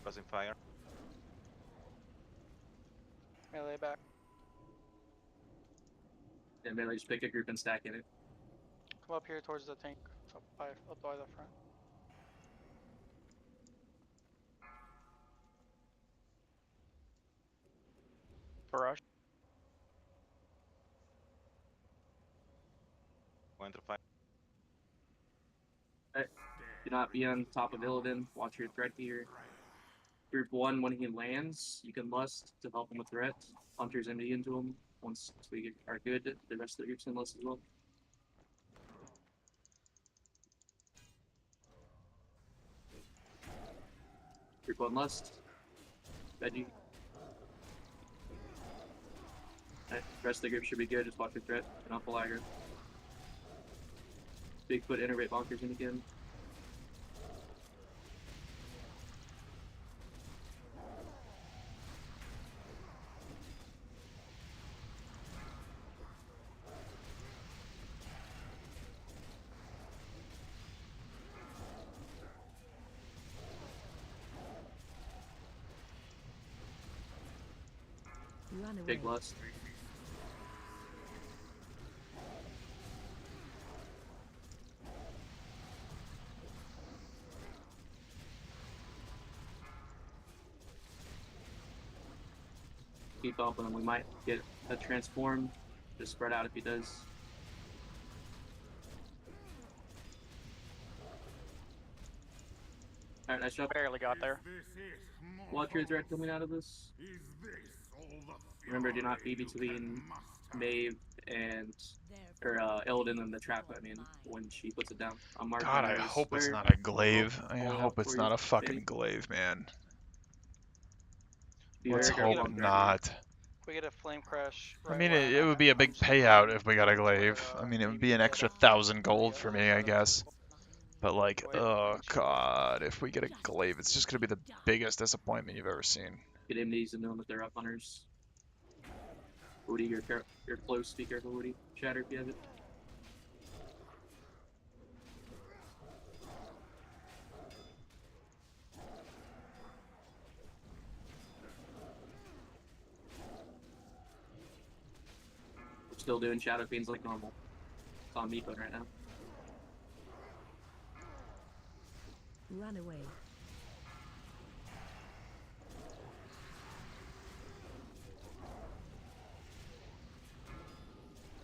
Causing fire.
Melee back.
And melee, just pick a group and stack in it.
Come up here towards the tank. Up by the front. Barrage.
Going through fire.
Alright. Do not be on top of Illidan. Watch your threat here. Group 1, when he lands, you can lust to help him with threat. Hunters MD into him. Once we are good, the rest of the groups can lust as well. Group 1 lust. Veggie. Alright, the rest of the group should be good, just watch your threat, and not full aggro. Bigfoot innervate bonkers in again.
Run away.
Big lust. Keep up, and we might get a transform. Just spread out if he does. Alright, nice job.
Barely got there.
Watch your threat coming out of this. Remember, do not be between Maeve and Illidan and the trap. I mean, when she puts it down. I'm marking
God, I
her
hope it's
square.
not a glaive. I
Pull it out
hope it's
for
not
you.
a fucking
Ready?
glaive, man.
Be
Let's
very careful
hope
on threat.
not.
we get a flame crash.
I
Right
mean,
when
it would be a
I'm
big
just
payout if we got a
waiting for,
glaive. I mean, it would
Amy
be
to
an
get
extra
it.
1,000 gold for me, I
But
guess. But like,
Wait,
oh god, if we get a glaive, it's just gonna be the biggest disappointment you've ever seen.
Get enemies and know that they're up hunters. Woody, you're close. Be careful, Woody. Shatter if you have it. We're still doing shadow fiends like normal. It's on me right now.
Run away.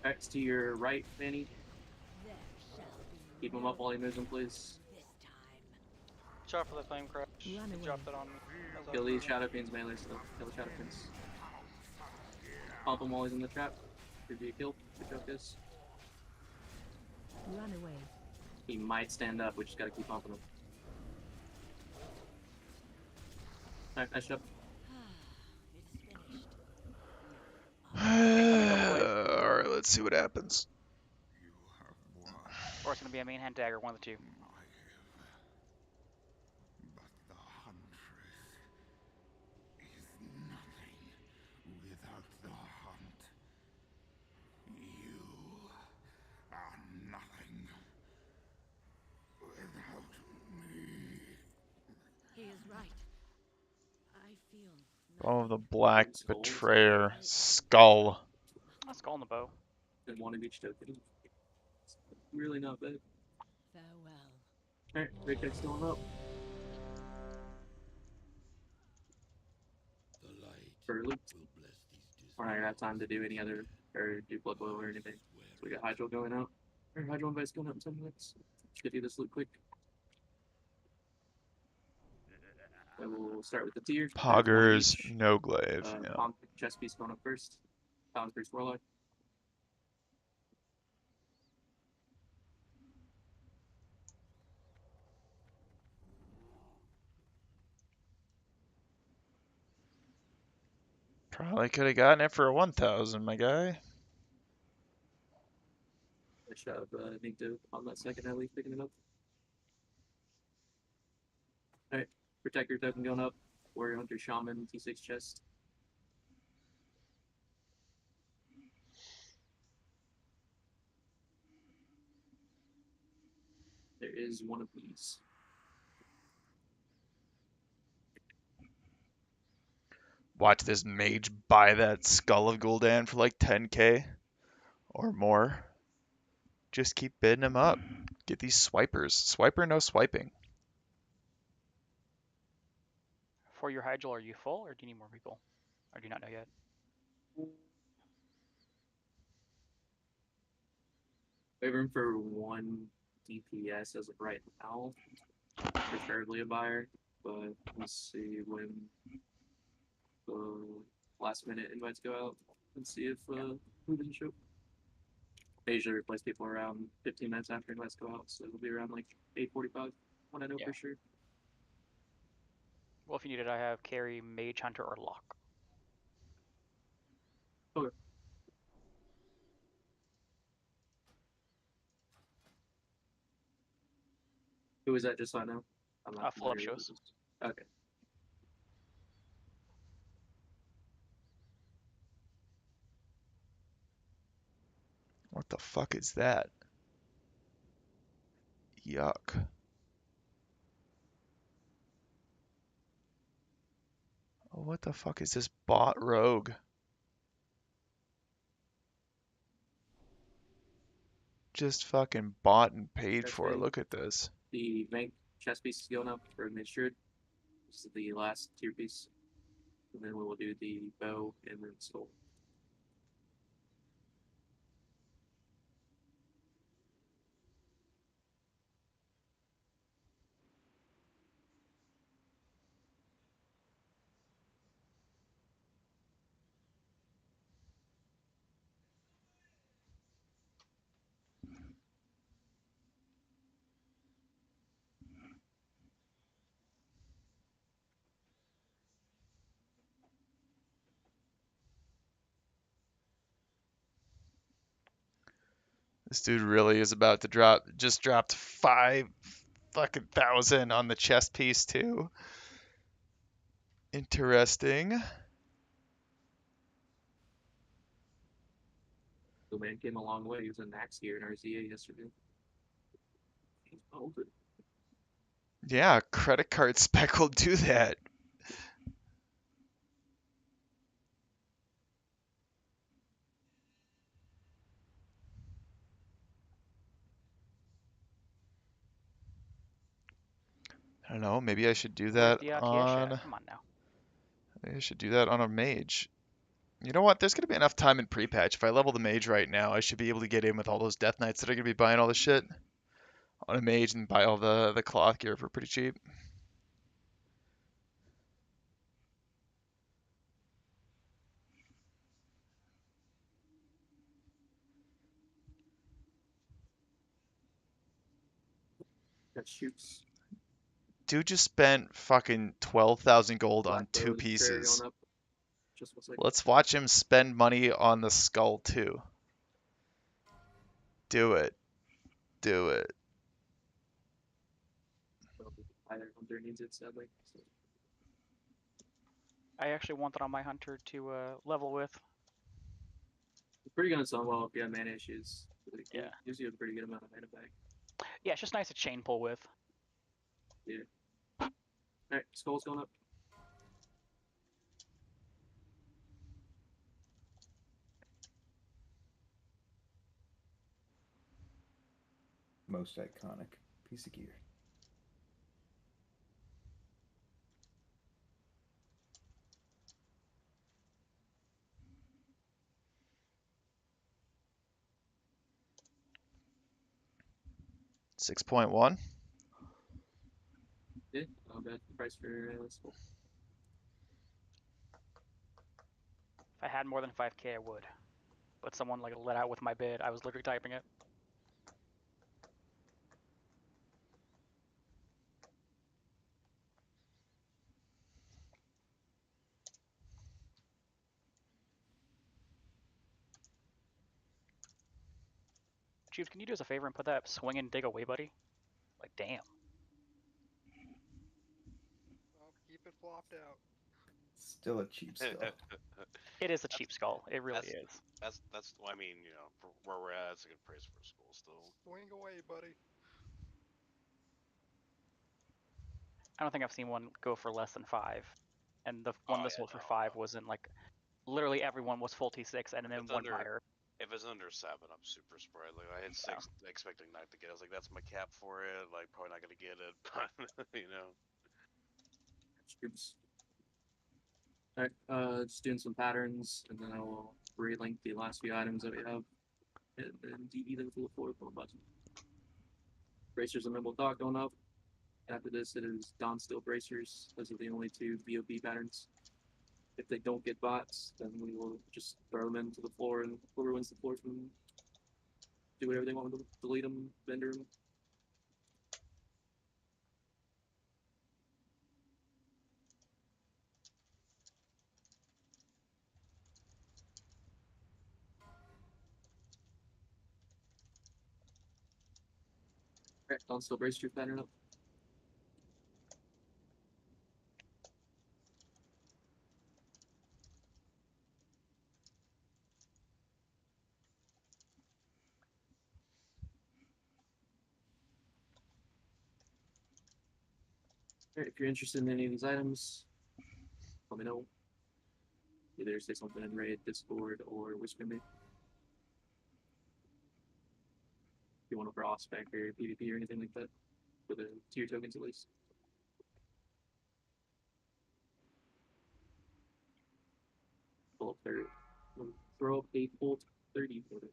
X to your right, Fanny. Keep him up while he moves him, please.
shot for the flame crash. He dropped it on me.
Kill these shadow fiends melee still. Kill the shadow fiends. Pump him while he's in the trap. Give you a kill. Good job, guys.
Run away.
He might stand up. We just gotta keep pumping him. Alright, nice job.
Alright, let's see what happens.
Or it's gonna be a main hand dagger, one of the two.
But the huntress is nothing without the hunt. You are nothing without me.
He is right. I feel
Oh, the Black Betrayer skull.
A skull on the bow.
And one of each token. It's really not bad.
farewell.
Alright, Great Deck's going up. Early. We're not gonna have time to do any other, or do blood boil or anything. So we got Hydro going out. Or Hydro invites going out in 10 minutes. Just gonna do this loop quick. So we'll start with the tier. There's one of
Poggers,
each.
no glaive. Yeah.
Palm chest piece going up first. Palm Priest Warlock.
Probably could have gotten it for 1,000, my guy.
I should have Nigto on that second at least picking it up. Alright, Protector token going up. Warrior Hunter Shaman T6 chest. There is one of these.
Watch this mage buy that Skull of Gul'dan for like 10k or more. Just keep bidding him up. Get these swipers. Swiper, no swiping.
For your Hydral, are you full, or do you need more people? Or do you not know yet?
We have room for one DPS as of right now. Preferably a buyer, but let's see when the last minute invites go out and see if who didn't show. They usually replace people around 15 minutes after invites go out, so it'll be around like 8:45 when I know for sure.
Well, if you need it, I have carry, mage, hunter, or lock.
Okay. Who is that? Just so I know. I'm not
Full up
familiar with
shows.
this. Okay.
What the fuck is that? Yuck. Oh, what the fuck is this bot rogue? Just fucking bought and paid for it. Look at this.
The bank chest piece is going up for mid-shirt. This is the last tier piece. And then we will do the bow and then skull.
This dude really is about to drop. Just dropped 5,000 on the chest piece too. Interesting.
The man came a long way. He was in max gear in RZA yesterday. He's bolted.
Yeah, credit card spec will do that. I don't know. Maybe I should do
Where's
that
the Kiesh
on.
at? Come on now.
Maybe I should do that on a mage. You know what? There's gonna be enough time in pre-patch. If I level the mage right now, I should be able to get in with all those death knights that are gonna be buying all the shit on a mage and buy all the cloth gear for pretty cheap.
That shoots.
Dude just spent fucking 12,000 gold on
Black
2
Rose, Prairie
pieces.
going up. Just 1 second.
Let's watch him spend money on the skull too. Do it. Do it.
Either hunter needs it, sadly. So.
I actually want that on my hunter to level with.
It's pretty good on some well if you have mana issues. It
Yeah.
gives you a pretty good amount of mana back.
Yeah, it's just nice to chain pull with.
Yeah. Alright, skull's going up.
Most iconic piece of gear.
$6.1.
Yeah, not bad price for skull.
If I had more than 5k, I would. But someone like let out with my bid. I was literally typing it. Chiefs, can you do us a favor and put that swing and dig away, buddy? Like, damn.
I'll keep it flopped out.
Still a cheap skull.
It is a cheap skull. It really is.
That's. I mean, you know, for where we're at, it's a good price for a skull still.
Swing away, buddy.
I don't think I've seen one go for less than 5. And the one that sold for 5 was in like, literally everyone was full T6 and then one buyer.
If it's under 7, I'm super surprised. Like I had 6, expecting not to get it. I was like, that's my cap for it. Like probably not gonna get it, but you know.
Oops. Alright, just doing some patterns, and then I will relink the last few items that we have, and then DB them to the floor for a button. Bracers and Nimble Dog going up. After this, it is Dawn Steel Bracers. Those are the only 2 BOP patterns. If they don't get bots, then we will just throw them into the floor, and whoever wins the floor can do whatever they want with them. Delete them, vendor them. Alright, Dawn Steel Bracer pattern up. Alright, if you're interested in any of these items, let me know. Either say something in Raid, Discord, or whisper me. If you want a brawl spec or PvP or anything like that, for the tier tokens at least. Pull up there. Throw up a full 30 for it.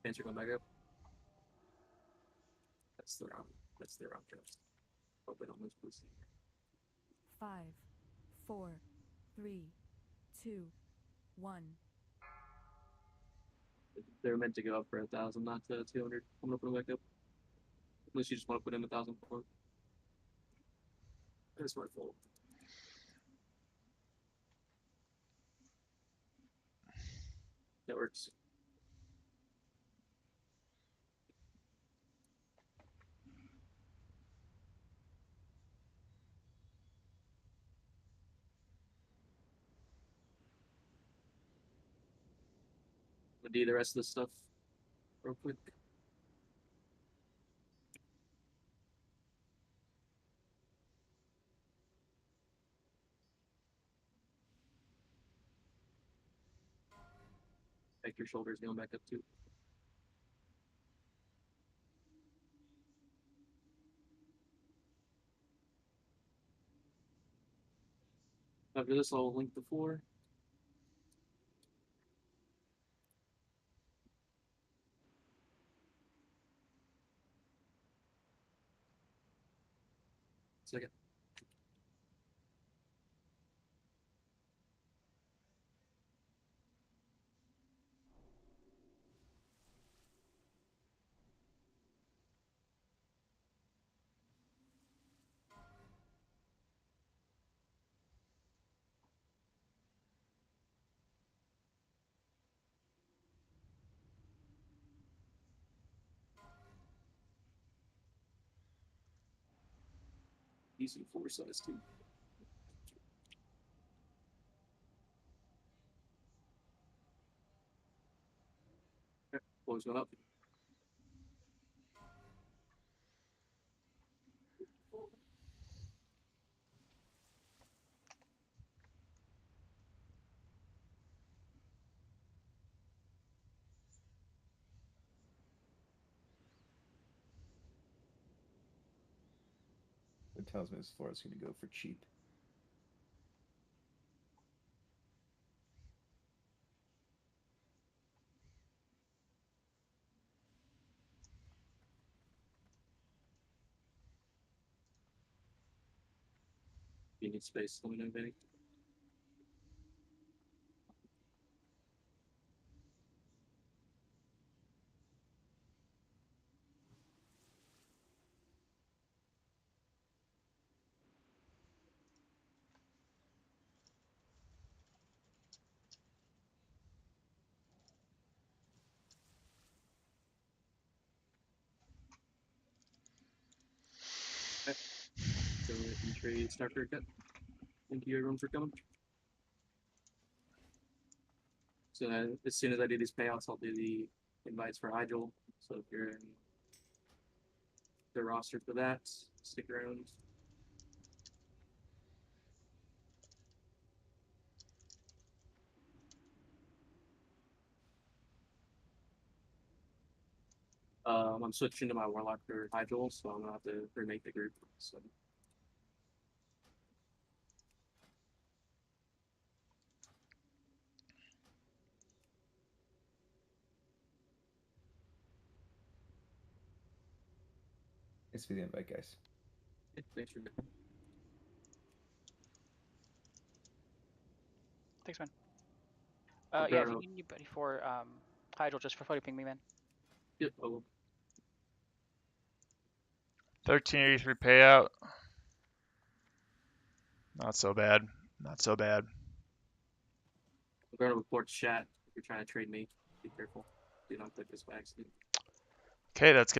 Pants are going back up. That's the wrong. That's the wrong trust. Hope they don't lose pussy.
5, 4, 3, 2, 1.
they're meant to go up for 1,000, not 200. I'm gonna put them back up. Unless you just want to put in 1,000 more. That's my fault. That works. I'm gonna do the rest of this stuff real quick. Back your shoulders going back up too. After this, I'll link the floor. Second. Decent floor size too. Okay, floor's going up.
It tells me this floor is going to go for cheap.
If you need space, let me know, Benny. Okay. So entry start for a cut. Thank you everyone for coming. So as soon as I do these payouts, I'll do the invites for Igel. So if you're in the roster for that, stick around. I'm switching to my Warlock for Igel, so I'm gonna have to remake the group. So.
Thanks for the invite, guys.
Yeah, thanks for
Thanks, man.
Okay,
Yeah, if you need anybody for Hydro, just for ping me, man.
Yep, I will.
1383 payout. Not so bad. Not so bad.
I'm going to report chat if you're trying to trade me. Be careful. Do not click this by accident.
Okay, that's good.